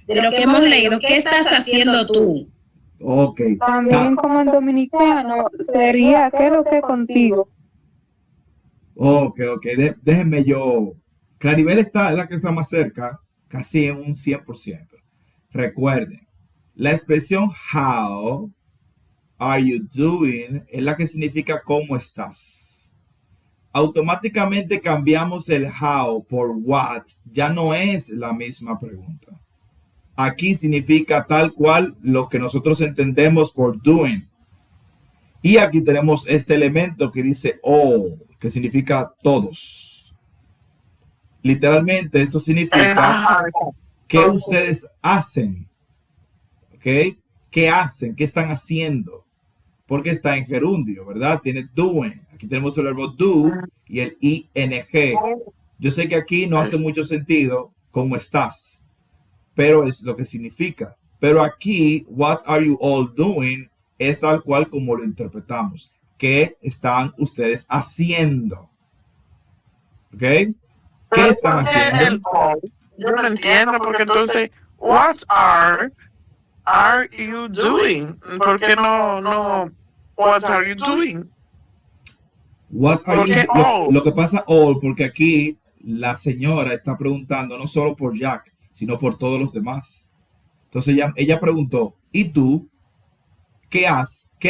C: de lo que hemos leído, ¿qué estás haciendo tú?
A: Ok.
G: También como en dominicano sería ¿qué es lo que contigo?
A: Ok. Déjenme yo. Claribel es la que está más cerca, casi en un 100%. Recuerden, la expresión how are you doing es la que significa cómo estás. Automáticamente cambiamos el how por what, ya no es la misma pregunta. Aquí significa tal cual lo que nosotros entendemos por doing. Y aquí tenemos este elemento que dice all, que significa todos. Literalmente esto significa ¿qué ustedes hacen? ¿Ok? ¿Qué hacen? ¿Qué están haciendo? Porque está en gerundio, ¿verdad? Tiene doing. Aquí tenemos el verbo do y el ing. Yo sé que aquí no hace mucho sentido cómo estás, pero es lo que significa. Pero aquí, what are you all doing? Es tal cual como lo interpretamos. ¿Qué están ustedes haciendo? ¿Ok? ¿Qué están haciendo?
D: Yo no entiendo porque entonces, what are you doing? ¿Por qué no, what are you doing?
A: What are you, lo que pasa all, porque aquí la señora está preguntando no solo por Jack, sino por todos los demás. Entonces ella preguntó, ¿y tú? ¿Qué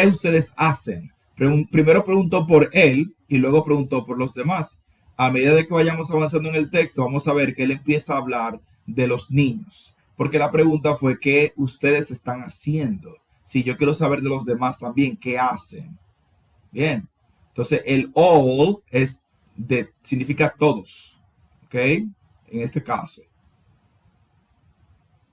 A: ustedes hacen? Primero preguntó por él y luego preguntó por los demás. A medida de que vayamos avanzando en el texto, vamos a ver que él empieza a hablar de los niños. Porque la pregunta fue, ¿qué ustedes están haciendo? Si yo quiero saber de los demás también, ¿qué hacen? Bien. Entonces, el all significa todos. ¿Ok? En este caso.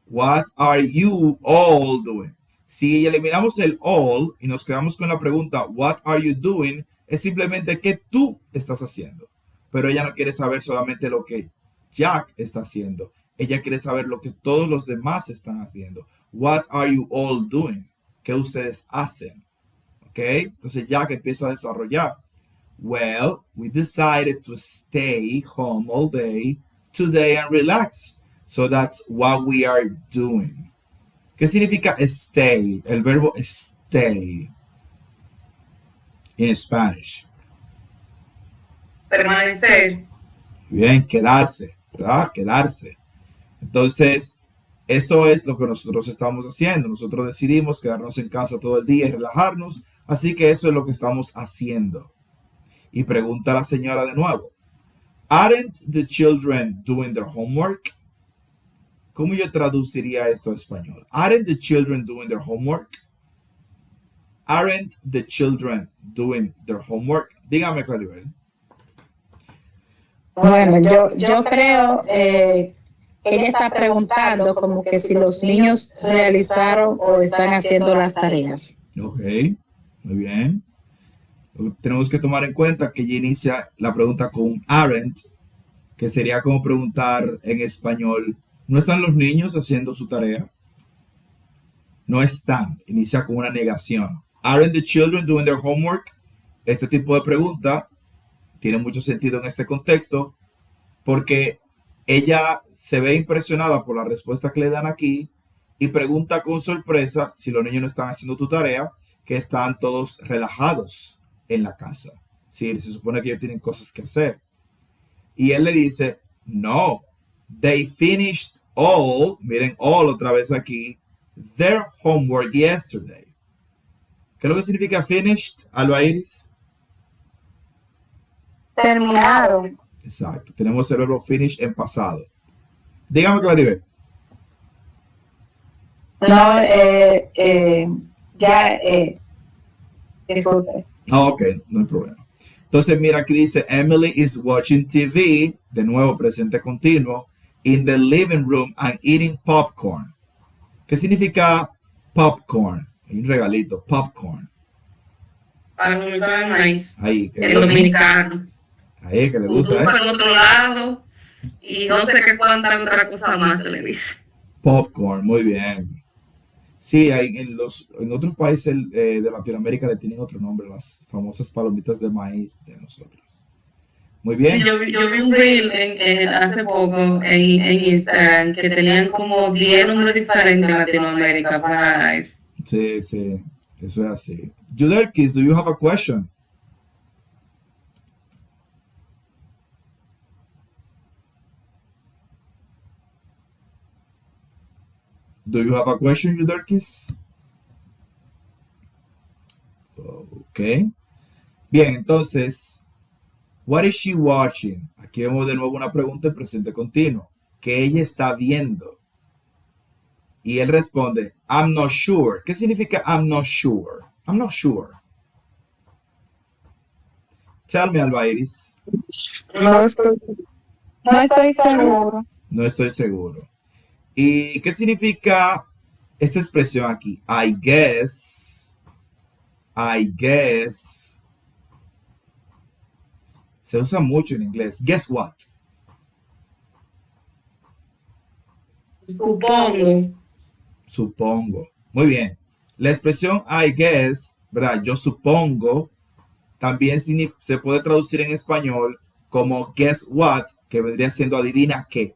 A: What are you all doing? Si eliminamos el all y nos quedamos con la pregunta, what are you doing? Es simplemente qué tú estás haciendo. Pero ella no quiere saber solamente lo que Jack está haciendo. Ella quiere saber lo que todos los demás están haciendo. What are you all doing? ¿Qué ustedes hacen? ¿Ok? Entonces Jack empieza a desarrollar. Well, we decided to stay home all day today and relax. So that's what we are doing. ¿Qué significa stay? El verbo stay in Spanish.
F: Permanecer.
A: Bien, quedarse, ¿verdad? Quedarse. Entonces, eso es lo que nosotros estamos haciendo. Nosotros decidimos quedarnos en casa todo el día y relajarnos. Así que eso es lo que estamos haciendo. Y pregunta a la señora de nuevo. Aren't the children doing their homework? ¿Cómo yo traduciría esto a español? Aren't the children doing their homework? Aren't the children doing their homework? Dígame, Claribel.
C: Bueno, yo creo ella está preguntando como que si los niños realizaron o están haciendo las tareas.
A: Ok, muy bien. Tenemos que tomar en cuenta que ella inicia la pregunta con aren't, que sería como preguntar en español, ¿no están los niños haciendo su tarea? No están, inicia con una negación. Aren't the children doing their homework? Este tipo de pregunta tiene mucho sentido en este contexto porque ella se ve impresionada por la respuesta que le dan aquí y pregunta con sorpresa si los niños no están haciendo tu tarea, que están todos relajados en la casa. Sí, se supone que ellos tienen cosas que hacer. Y él le dice, no, they finished all, miren all otra vez aquí, their homework yesterday. ¿Qué es lo que significa finished, Alba Iris?
G: Terminaron.
A: Exacto, tenemos el verbo finish en pasado. Dígame, Claribel.
C: No, ya, disculpe.
A: Ok, no hay problema. Entonces, mira, aquí dice, Emily is watching TV, de nuevo presente continuo, in the living room and eating popcorn. ¿Qué significa popcorn? Hay un regalito, popcorn.
F: Palomita de maíz.
A: Ahí,
F: El dominicano.
A: ahí que le gusta,
F: Utupa en otro lado. Y no sé qué cuánta otra cosa más se le dice.
A: Popcorn, muy bien. Sí, hay en otros países de Latinoamérica le tienen otro nombre, las famosas palomitas de maíz de nosotros. Muy bien.
F: Yo vi un reel hace poco en Instagram que tenían como 10 números diferentes en Latinoamérica para eso.
A: Sí, sí, eso es así. Juderkis, do you have a question? Do you have a question, Juderkis? Ok. Bien, entonces, what is she watching? Aquí vemos de nuevo una pregunta en presente continuo. ¿Qué ella está viendo? Y él responde, I'm not sure. ¿Qué significa I'm not sure? I'm not sure. Tell me, Alba Iris.
G: No estoy seguro.
A: No estoy seguro. ¿Y qué significa esta expresión aquí? I guess. Se usa mucho en inglés. Guess what? Supongo. Muy bien. La expresión I guess, ¿verdad? Yo supongo, también se puede traducir en español como guess what, que vendría siendo adivina qué.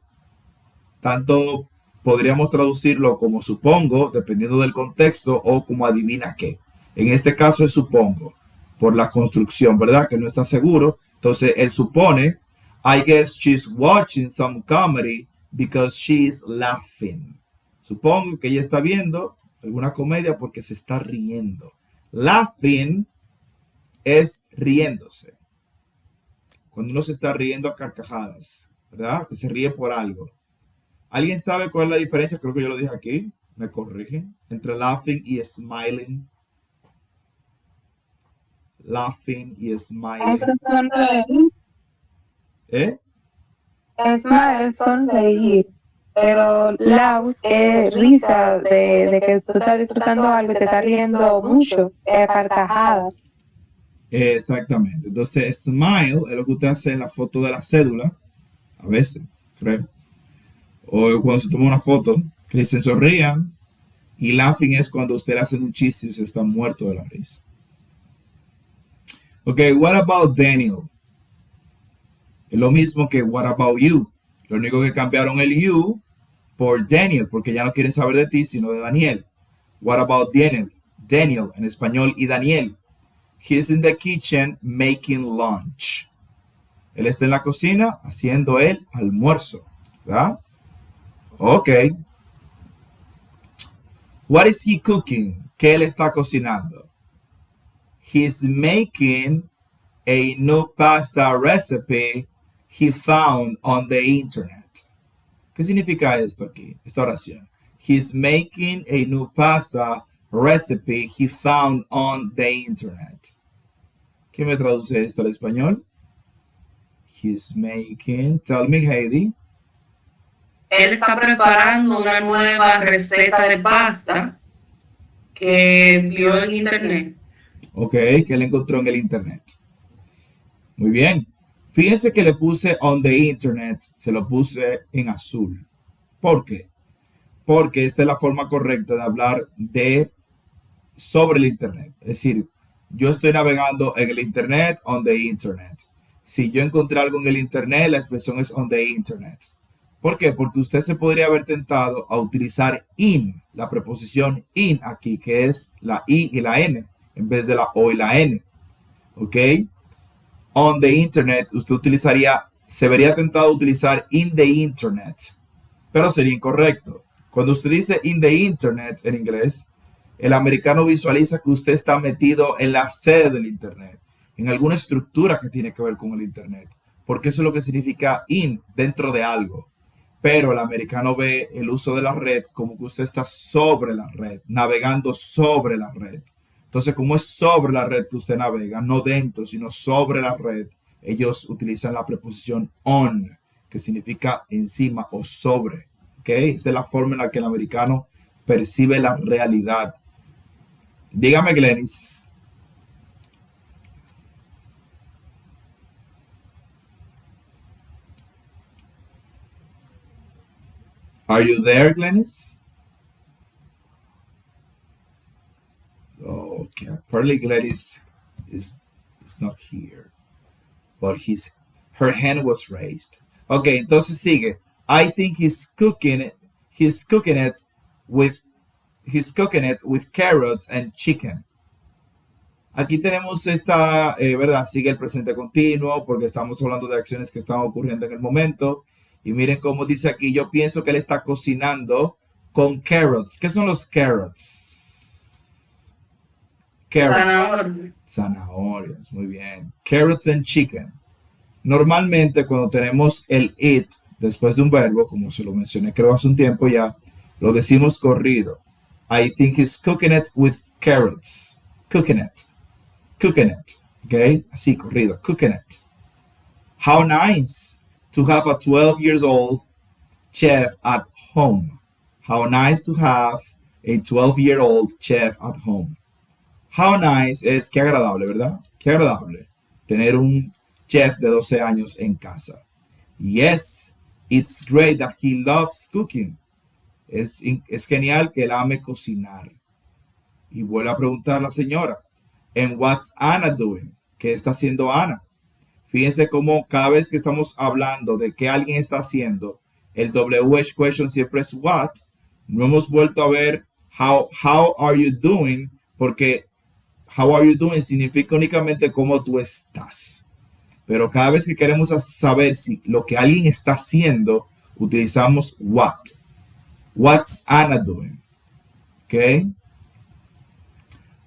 A: Tanto podríamos traducirlo como supongo, dependiendo del contexto, o como adivina qué. En este caso es supongo, por la construcción, ¿verdad? Que no está seguro. Entonces él supone, I guess she's watching some comedy because she's laughing. Supongo que ella está viendo alguna comedia porque se está riendo. Laughing es riéndose. Cuando uno se está riendo a carcajadas, ¿verdad? Que se ríe por algo. ¿Alguien sabe cuál es la diferencia? Creo que yo lo dije aquí. Me corrigen. Entre laughing y smiling. Laughing y smiling.
G: Eso es sonreír.
A: ¿Eh?
G: Es sonreír. Pero laugh es risa de que tú estás disfrutando algo y te estás riendo mucho. Carcajadas.
A: Exactamente. Entonces, smile es lo que usted hace en la foto de la cédula. A veces, creo. O cuando se toma una foto, que le dicen sonrían. Y laughing es cuando usted le hace un chiste y se está muerto de la risa. Ok, what about Daniel? Es lo mismo que what about you. Lo único que cambiaron el you por Daniel, porque ya no quieren saber de ti, sino de Daniel. What about Daniel? Daniel en español y Daniel. He's in the kitchen making lunch. Él está en la cocina haciendo el almuerzo, ¿verdad? Ok. What is he cooking? ¿Qué él está cocinando? He's making a new pasta recipe he found on the internet. ¿Qué significa esto aquí? Esta oración. He's making a new pasta recipe he found on the internet. ¿Qué me traduce esto al español? He's making, tell me Heidi.
F: él está preparando una nueva receta de pasta que vio en internet.
A: Ok, que él encontró en el internet. Muy bien. Fíjense que le puse on the internet, se lo puse en azul. ¿Por qué? Porque esta es la forma correcta de hablar de sobre el internet. Es decir, yo estoy navegando en el internet, on the internet. Si yo encontré algo en el internet, la expresión es on the internet. ¿Por qué? Porque usted se podría haber tentado a utilizar in, la preposición in aquí, que es la i y la n, en vez de la o y la n. ¿Ok? On the internet, usted se vería tentado a utilizar in the internet, pero sería incorrecto. Cuando usted dice in the internet en inglés, el americano visualiza que usted está metido en la sede del internet, en alguna estructura que tiene que ver con el internet, porque eso es lo que significa in, dentro de algo. Pero el americano ve el uso de la red como que usted está sobre la red, navegando sobre la red. Entonces, como es sobre la red que usted navega, no dentro, sino sobre la red, ellos utilizan la preposición on, que significa encima o sobre. ¿Okay? Esa es la forma en la que el americano percibe la realidad. Dígame, Glenis. Are you there, Glenis? Okay, apparently Glenis is not here, but her hand was raised. Okay, entonces sigue. I think he's cooking it with carrots and chicken. Aquí tenemos esta, ¿verdad? Sigue el presente continuo porque estamos hablando de acciones que están ocurriendo en el momento. Y miren cómo dice aquí, yo pienso que él está cocinando con carrots. ¿Qué son los carrots? Zanahorias, muy bien. Carrots and chicken. Normalmente cuando tenemos el it después de un verbo, como se lo mencioné creo hace un tiempo ya, lo decimos corrido. I think he's cooking it with carrots. Cooking it. ¿Ok? Así, corrido. Cooking it. How nice to have a 12 years old chef at home. How nice to have a 12-year-old chef at home. How nice es qué agradable, ¿verdad? Qué agradable tener un chef de 12 años en casa. Yes, it's great that he loves cooking. Es genial que él ame cocinar. Y vuelve a preguntar a la señora, and what's Anna doing? ¿Qué está haciendo Ana? Fíjense cómo cada vez que estamos hablando de qué alguien está haciendo, el WH question siempre es what. No hemos vuelto a ver how are you doing, porque how are you doing significa únicamente cómo tú estás. Pero cada vez que queremos saber si lo que alguien está haciendo, utilizamos what. What's Anna doing? ¿Ok?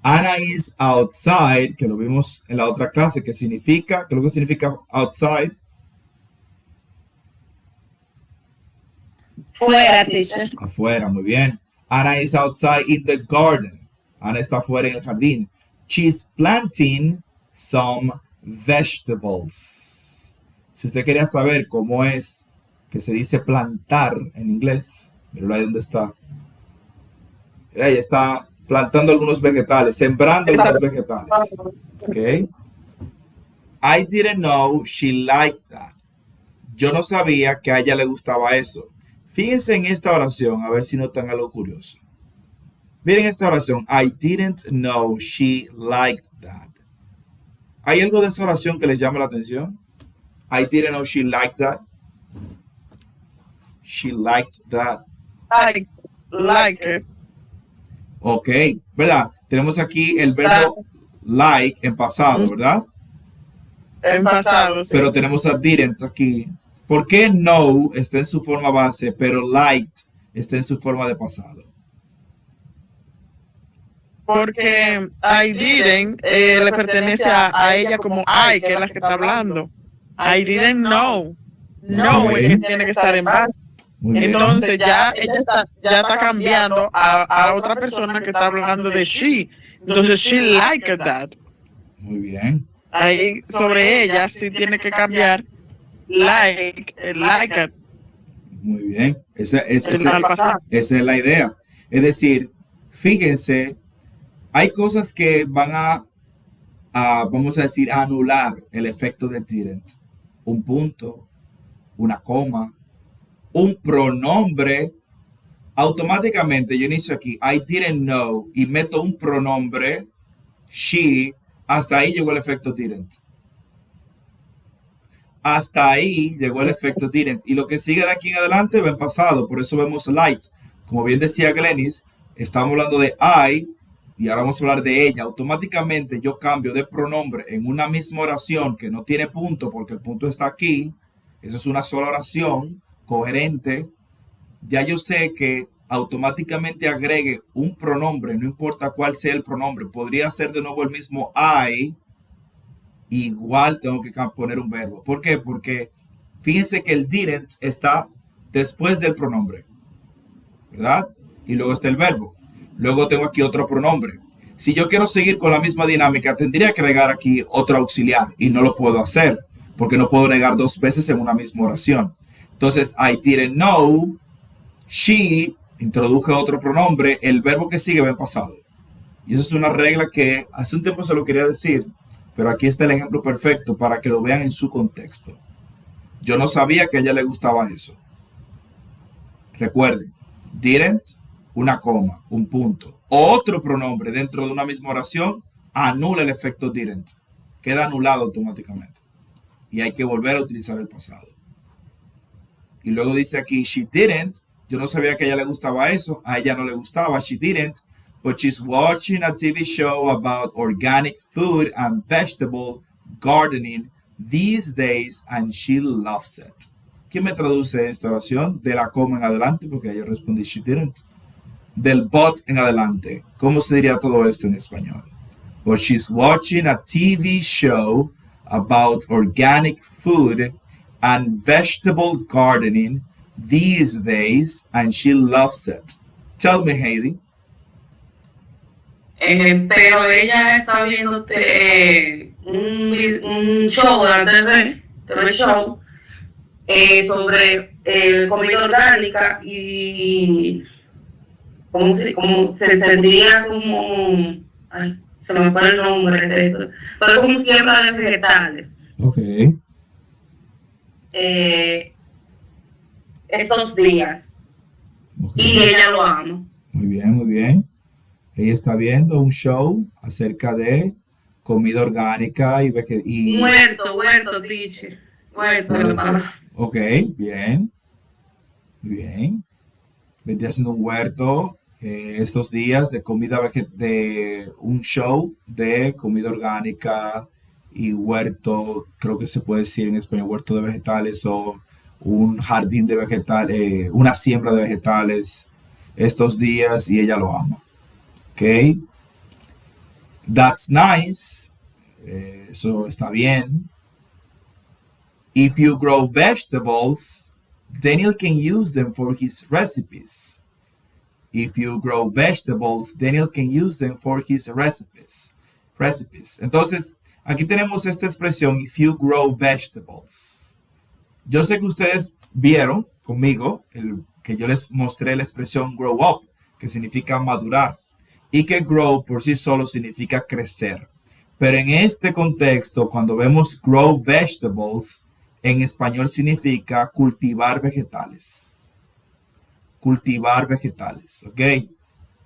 A: Anna is outside, que lo vimos en la otra clase, que significa, ¿qué es lo que significa outside?
C: Fuera, teacher.
A: Afuera, muy bien. Anna is outside in the garden. Ana está afuera en el jardín. She's planting some vegetables. Si usted quería saber cómo es que se dice plantar en inglés, míralo ahí donde está. Ella está plantando algunos vegetales, sembrando algunos vegetales. ¿Ok? I didn't know she liked that. Yo no sabía que a ella le gustaba eso. Fíjense en esta oración, a ver si notan algo curioso. Miren esta oración. I didn't know she liked that. ¿Hay algo de esa oración que les llama la atención? I didn't know she liked that. She liked that.
D: Like it.
A: Ok, ¿verdad? Tenemos aquí el verbo like en pasado, ¿verdad?
D: En pasado, sí.
A: Pero tenemos a didn't aquí. ¿Por qué no está en su forma base, pero liked está en su forma de pasado?
D: Porque I didn't le pertenece a ella como I, que es la que está hablando. I didn't know. No, es que tiene que estar en base. Entonces ya ella está cambiando a otra persona que está hablando de she. Entonces she liked that.
A: Muy bien.
D: Ahí sobre ella sí tiene que cambiar like it.
A: Muy bien.
D: Al pasado.
A: Esa es la idea. Es decir, fíjense, hay cosas que van vamos a decir, a anular el efecto de didn't. Un punto, una coma, un pronombre. Automáticamente yo inicio aquí, I didn't know, y meto un pronombre, she, hasta ahí llegó el efecto didn't. Hasta ahí llegó el efecto didn't. Y lo que sigue de aquí en adelante va en pasado. Por eso vemos light. Como bien decía Glenis, estamos hablando de I y ahora vamos a hablar de ella. Automáticamente yo cambio de pronombre en una misma oración que no tiene punto porque el punto está aquí. Eso es una sola oración coherente. Ya yo sé que automáticamente agregue un pronombre, no importa cuál sea el pronombre. Podría ser de nuevo el mismo I. Igual tengo que poner un verbo. ¿Por qué? Porque fíjense que el didn't está después del pronombre, ¿verdad? Y luego está el verbo. Luego tengo aquí otro pronombre. Si yo quiero seguir con la misma dinámica, tendría que agregar aquí otro auxiliar y no lo puedo hacer porque no puedo negar dos veces en una misma oración. Entonces, I didn't know, she, introduje otro pronombre, el verbo que sigue va en pasado. Y eso es una regla que hace un tiempo se lo quería decir, pero aquí está el ejemplo perfecto para que lo vean en su contexto. Yo no sabía que a ella le gustaba eso. Recuerden, didn't, una coma, un punto. Otro pronombre dentro de una misma oración anula el efecto didn't. Queda anulado automáticamente. Y hay que volver a utilizar el pasado. Y luego dice aquí, she didn't. Yo no sabía que a ella le gustaba eso. A ella no le gustaba, she didn't. But she's watching a TV show about organic food and vegetable gardening these days and she loves it. ¿Quién me traduce esta oración? De la coma en adelante, porque yo respondí she didn't. Del but en adelante. ¿Cómo se diría todo esto en español? But she's watching a TV show about organic food and vegetable gardening these days and she loves it. Tell me, Heidi.
F: Pero ella está viendo un show de la TV show, sobre comida orgánica y como se sentiría como, ay, se me fue el nombre de eso, pero como siembra de vegetales.
A: Ok.
F: Estos días.
A: Okay.
F: Y ella lo ama.
A: Muy bien, muy bien. Ella está viendo un show acerca de comida orgánica y
F: Huerto, teacher. Huerto.
A: Ok, bien. Muy bien. Vendría haciendo un huerto estos días de de un show de comida orgánica y huerto, creo que se puede decir en español, huerto de vegetales o un jardín de vegetales, una siembra de vegetales estos días y ella lo ama. Ok, that's nice. Eso está bien. If you grow vegetables, Daniel can use them for his recipes. If you grow vegetables, Daniel can use them for his recipes. Entonces, aquí tenemos esta expresión, if you grow vegetables. Yo sé que ustedes vieron conmigo que yo les mostré la expresión grow up, que significa madurar, y que grow por sí solo significa crecer. Pero en este contexto, cuando vemos grow vegetables, en español significa cultivar vegetales. Cultivar vegetales, ¿ok?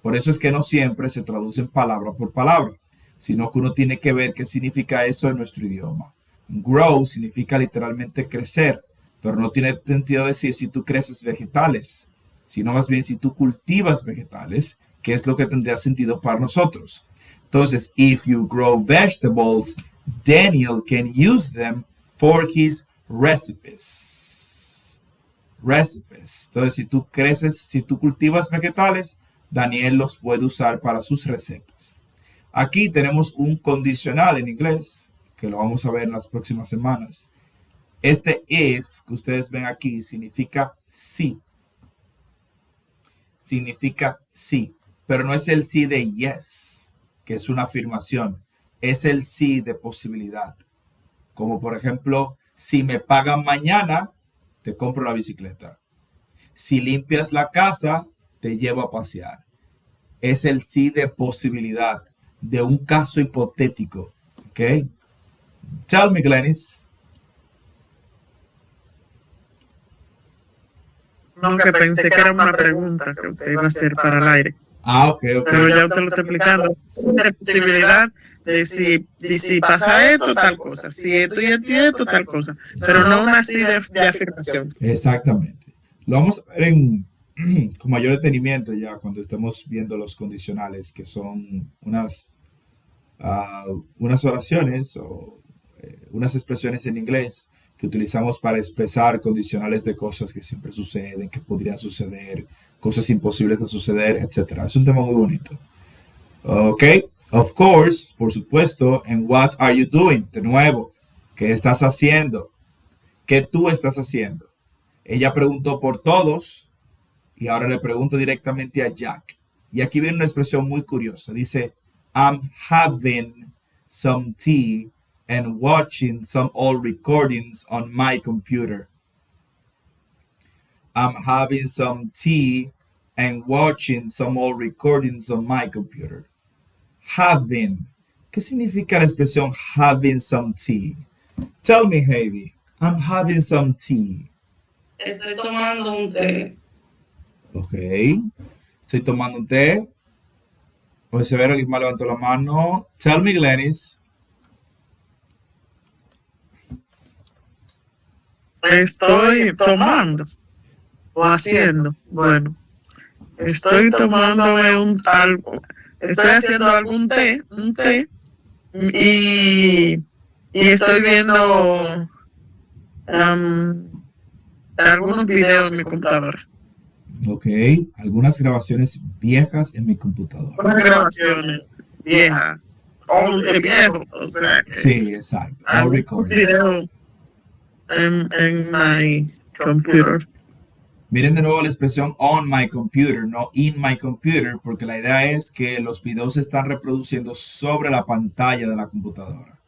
A: Por eso es que no siempre se traducen palabra por palabra, sino que uno tiene que ver qué significa eso en nuestro idioma. Grow significa literalmente crecer, pero no tiene sentido decir si tú creces vegetales, sino más bien si tú cultivas vegetales, que es lo que tendría sentido para nosotros. Entonces, if you grow vegetables, Daniel can use them for his recipes. Entonces, si tú cultivas vegetales, Daniel los puede usar para sus recetas. Aquí tenemos un condicional en inglés, que lo vamos a ver en las próximas semanas. Este if que ustedes ven aquí significa sí. Significa sí. Pero no es el sí de yes, que es una afirmación. Es el sí de posibilidad. Como por ejemplo, si me pagan mañana, te compro la bicicleta. Si limpias la casa, te llevo a pasear. Es el sí de posibilidad, de un caso hipotético. ¿Ok? Tell me, Glennis.
D: No, que pensé que era una pregunta que usted iba a hacer para el aire.
A: Ah, ok.
D: Pero ya usted lo está explicando. La posibilidad de si pasa esto, tal cosa. Si esto y esto y esto, tal cosa. Pero no una así de afirmación.
A: Exactamente. Lo vamos a ver con mayor detenimiento ya cuando estemos viendo los condicionales, que son unas oraciones o unas expresiones en inglés que utilizamos para expresar condicionales de cosas que siempre suceden, que podrían suceder, cosas imposibles de suceder, etc. Es un tema muy bonito. Ok, of course, por supuesto, and what are you doing? De nuevo, ¿qué estás haciendo? ¿Qué tú estás haciendo? Ella preguntó por todos y ahora le pregunto directamente a Jack. Y aquí viene una expresión muy curiosa. Dice, I'm having some tea and watching some old recordings on my computer. I'm having some tea and watching some old recordings on my computer. Having. ¿Qué significa la expresión having some tea? Tell me, Heidi. I'm having some tea.
F: Estoy tomando un té.
A: Ok. Estoy tomando un té. Persevera, alguien más levantó la mano. Tell me, Glennis.
D: Estoy tomando o haciendo. Bueno, estoy tomándome estoy haciendo un té, y estoy viendo algunos videos en mi computadora.
A: Ok. Algunas grabaciones viejas en mi computadora.
D: Unas grabaciones viejas, viejo, o sea,
A: Sí, exacto. All
D: algún
A: recordings.
D: video en my computer.
A: Miren de nuevo la expresión on my computer, no in my computer, porque la idea es que los videos se están reproduciendo sobre la pantalla de la computadora.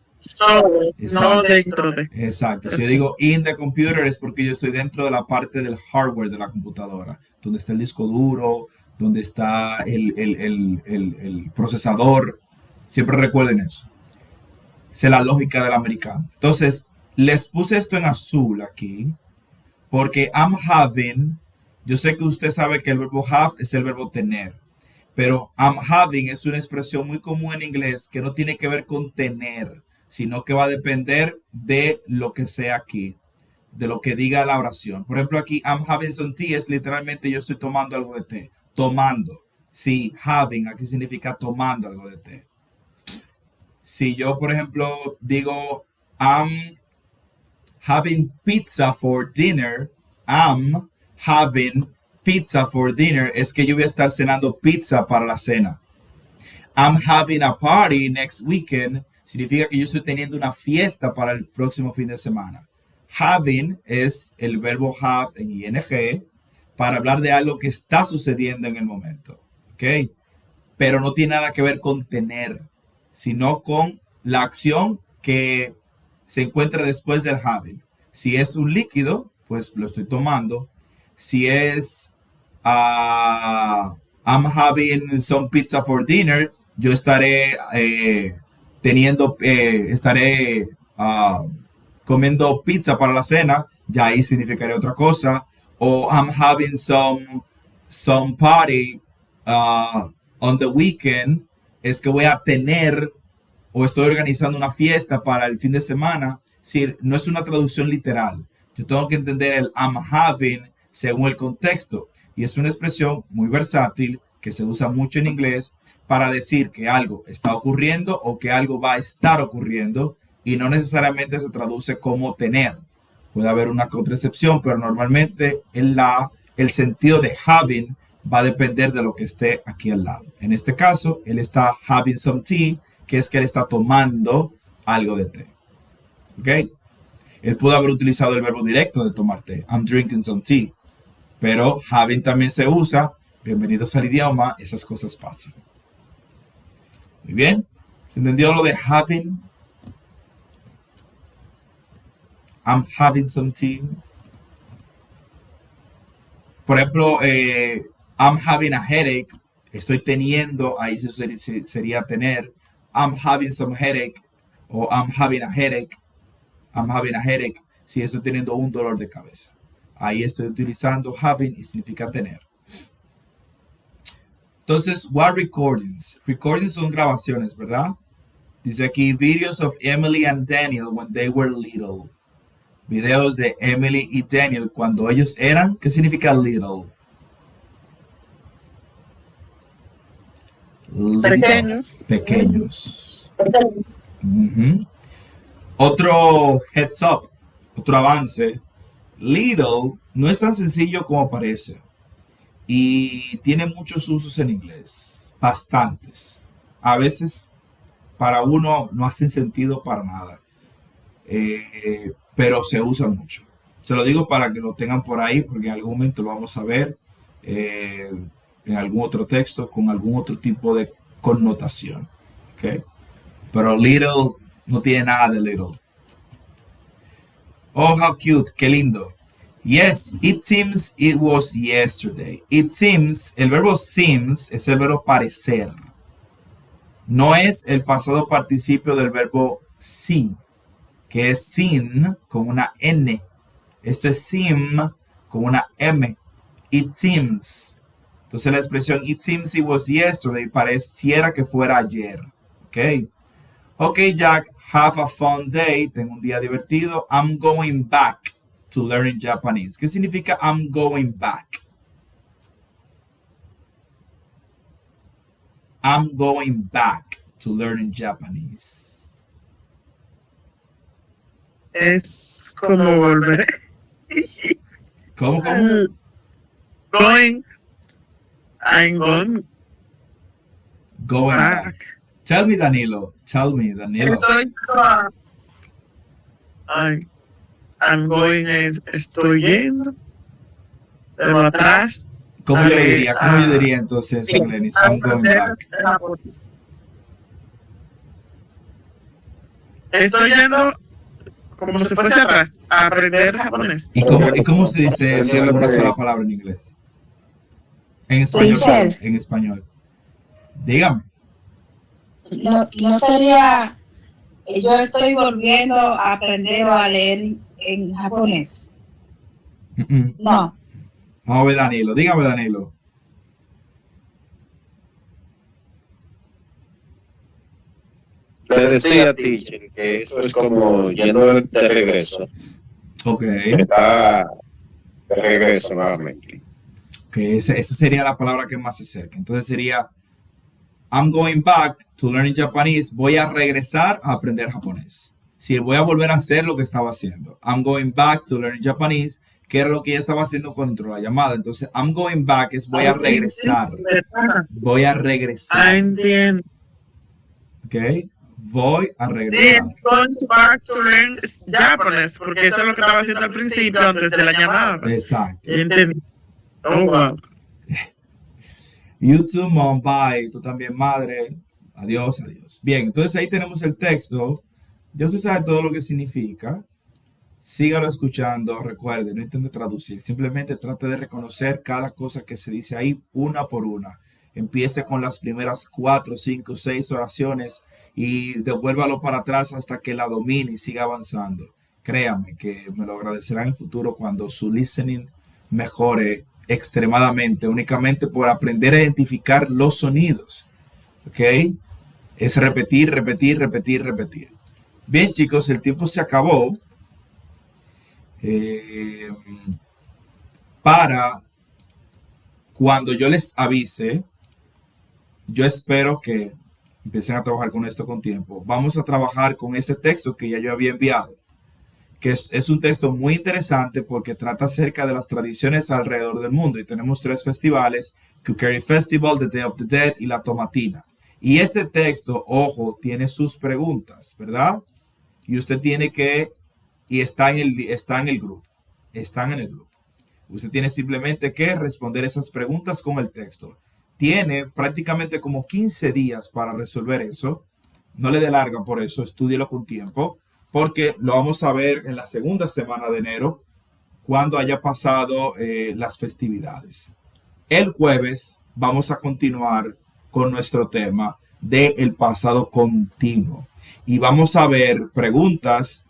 D: No
A: Exacto.
D: dentro de.
A: Exacto. Si yo digo in the computer es porque yo estoy dentro de la parte del hardware de la computadora, donde está el disco duro, donde está el procesador. Siempre recuerden eso. Esa es la lógica del americano. Entonces, les puse esto en azul aquí, porque I'm having, yo sé que usted sabe que el verbo have es el verbo tener, pero I'm having es una expresión muy común en inglés que no tiene que ver con tener, sino que va a depender de lo que sea aquí, de lo que diga la oración. Por ejemplo, aquí I'm having some tea es literalmente yo estoy tomando algo de té. Tomando. Sí, having aquí significa tomando algo de té. Si yo, por ejemplo, digo I'm having pizza for dinner, I'm having pizza for dinner, es que yo voy a estar cenando pizza para la cena. I'm having a party next weekend, significa que yo estoy teniendo una fiesta para el próximo fin de semana. Having es el verbo have en ing para hablar de algo que está sucediendo en el momento. ¿Ok? Pero no tiene nada que ver con tener, sino con la acción que se encuentra después del having. Si es un líquido, pues lo estoy tomando. Si es I'm having some pizza for dinner, yo estaré comiendo pizza para la cena, ya ahí significaría otra cosa. O I'm having some party on the weekend, es que voy a tener o estoy organizando una fiesta para el fin de semana. Si no es una traducción literal, yo tengo que entender el I'm having según el contexto, y es una expresión muy versátil que se usa mucho en inglés para decir que algo está ocurriendo o que algo va a estar ocurriendo, y no necesariamente se traduce como tener. Puede haber una contraexcepción, pero normalmente el sentido de having va a depender de lo que esté aquí al lado. En este caso, él está having some tea, que es que él está tomando algo de té. ¿Ok? Él pudo haber utilizado el verbo directo de tomar té. I'm drinking some tea. Pero having también se usa. Bienvenidos al idioma. Esas cosas pasan. Muy bien. ¿Se entendió lo de having? I'm having some tea. Por ejemplo, I'm having a headache. Estoy teniendo, ahí sería tener. I'm having some headache. O I'm having a headache. I'm having a headache. Si estoy teniendo un dolor de cabeza. Ahí estoy utilizando having y significa tener. Entonces, what recordings? Recordings son grabaciones, ¿verdad? Dice aquí, videos of Emily and Daniel when they were little. Videos de Emily y Daniel cuando ellos eran, ¿qué significa little?
D: Pequeños.
A: Pequeños. Otro heads up, otro avance. Little no es tan sencillo como parece. Y tiene muchos usos en inglés. Bastantes. A veces para uno no hacen sentido para nada. Pero se usa mucho. Se lo digo para que lo tengan por ahí, porque en algún momento lo vamos a ver en algún otro texto con algún otro tipo de connotación. ¿Okay? Pero little no tiene nada de little. Oh, how cute, qué lindo. Yes, it seems it was yesterday. It seems, el verbo seems es el verbo parecer. No es el pasado participio del verbo see, que es seen con una N. Esto es seem con una M. It seems. Entonces la expresión it seems it was yesterday pareciera que fuera ayer. Ok. Ok, Jack, have a fun day. Tengo un día divertido. I'm going back to learning Japanese. ¿Qué significa I'm going back? I'm going back to learning Japanese.
D: Es como volver.
A: ¿Cómo?
D: Going. I'm going
A: Going back.
D: back.
A: Tell me, Danilo. Tell me, Danilo.
D: I'm going, estoy yendo. Pero atrás.
A: ¿Cómo yo diría? ¿Cómo yo diría entonces en Lenis? I'm going back.
D: Estoy yendo como si fuese atrás a aprender japonés.
A: ¿Y cómo se dice eso en una sola palabra en inglés? En español.
C: Michelle.
A: En español. Dígame.
C: No sería, yo estoy volviendo a aprender o a leer en japonés. No.
A: Vamos a ver, Danilo. Dígame, Danilo.
H: Le decía a teacher que eso es como yendo de regreso.
A: Ok.
H: Está de regreso nuevamente.
A: Que esa sería la palabra que más se acerca. Entonces sería I'm going back to learning Japanese. Voy a regresar a aprender japonés. Si voy a volver a hacer lo que estaba haciendo. I'm going back to learning Japanese, que era lo que ya estaba haciendo cuando entró la llamada. Entonces I'm going back es voy a regresar. Voy a regresar.
D: Entiendo.
A: Ok. Voy a regresar.
D: Going back to learn Japanese, porque eso es lo que estaba haciendo al principio antes de la llamada.
A: Exacto.
D: Entendí. Oh, wow.
A: You too, mom. Bye. Tú también, madre. Adiós, adiós. Bien, entonces ahí tenemos el texto. Ya usted sabe todo lo que significa. Sígalo escuchando. Recuerde, no intente traducir. Simplemente trate de reconocer cada cosa que se dice ahí una por una. Empiece con las primeras 4, 5, 6 oraciones y devuélvalo para atrás hasta que la domine y siga avanzando. Créame que me lo agradecerá en el futuro cuando su listening mejore extremadamente, únicamente por aprender a identificar los sonidos. ¿Ok? Es repetir, repetir, repetir, repetir. Bien, chicos, el tiempo se acabó. Para cuando yo les avise, yo espero que empiecen a trabajar con esto con tiempo. Vamos a trabajar con ese texto que ya yo había enviado, que es un texto muy interesante porque trata acerca de las tradiciones alrededor del mundo. Y tenemos 3 festivales, Kukeri Festival, The Day of the Dead y la Tomatina. Y ese texto, ojo, tiene sus preguntas, ¿verdad? Y usted tiene que, y está en el grupo, están en el grupo. Usted tiene simplemente que responder esas preguntas con el texto. Tiene prácticamente como 15 días para resolver eso. No le dé larga por eso, estúdielo con tiempo, porque lo vamos a ver en la segunda semana de enero, cuando haya pasado las festividades. El jueves vamos a continuar con nuestro tema del pasado continuo y vamos a ver preguntas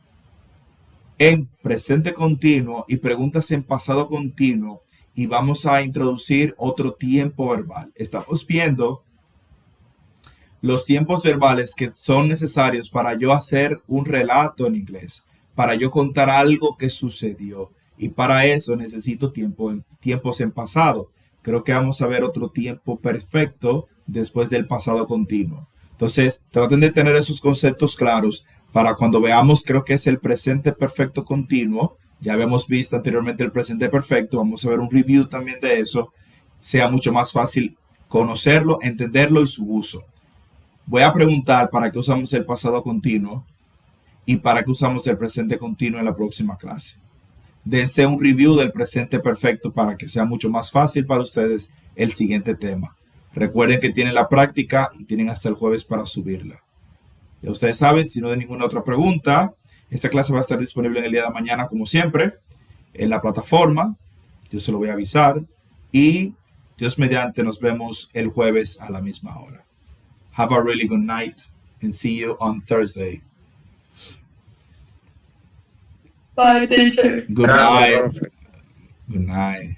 A: en presente continuo y preguntas en pasado continuo y vamos a introducir otro tiempo verbal. Estamos viendo los tiempos verbales que son necesarios para yo hacer un relato en inglés, para yo contar algo que sucedió. Y para eso necesito tiempos en pasado. Creo que vamos a ver otro tiempo perfecto después del pasado continuo. Entonces, traten de tener esos conceptos claros para cuando veamos, creo que es el presente perfecto continuo. Ya habíamos visto anteriormente el presente perfecto. Vamos a ver un review también de eso. Sea mucho más fácil conocerlo, entenderlo y su uso. Voy a preguntar para qué usamos el pasado continuo y para qué usamos el presente continuo en la próxima clase. Dense un review del presente perfecto para que sea mucho más fácil para ustedes el siguiente tema. Recuerden que tienen la práctica y tienen hasta el jueves para subirla. Ya ustedes saben, si no hay ninguna otra pregunta, esta clase va a estar disponible en el día de mañana como siempre en la plataforma. Yo se lo voy a avisar y Dios mediante nos vemos el jueves a la misma hora. Have a really good night and see you on Thursday.
F: Bye, teacher.
A: Good night. Good night.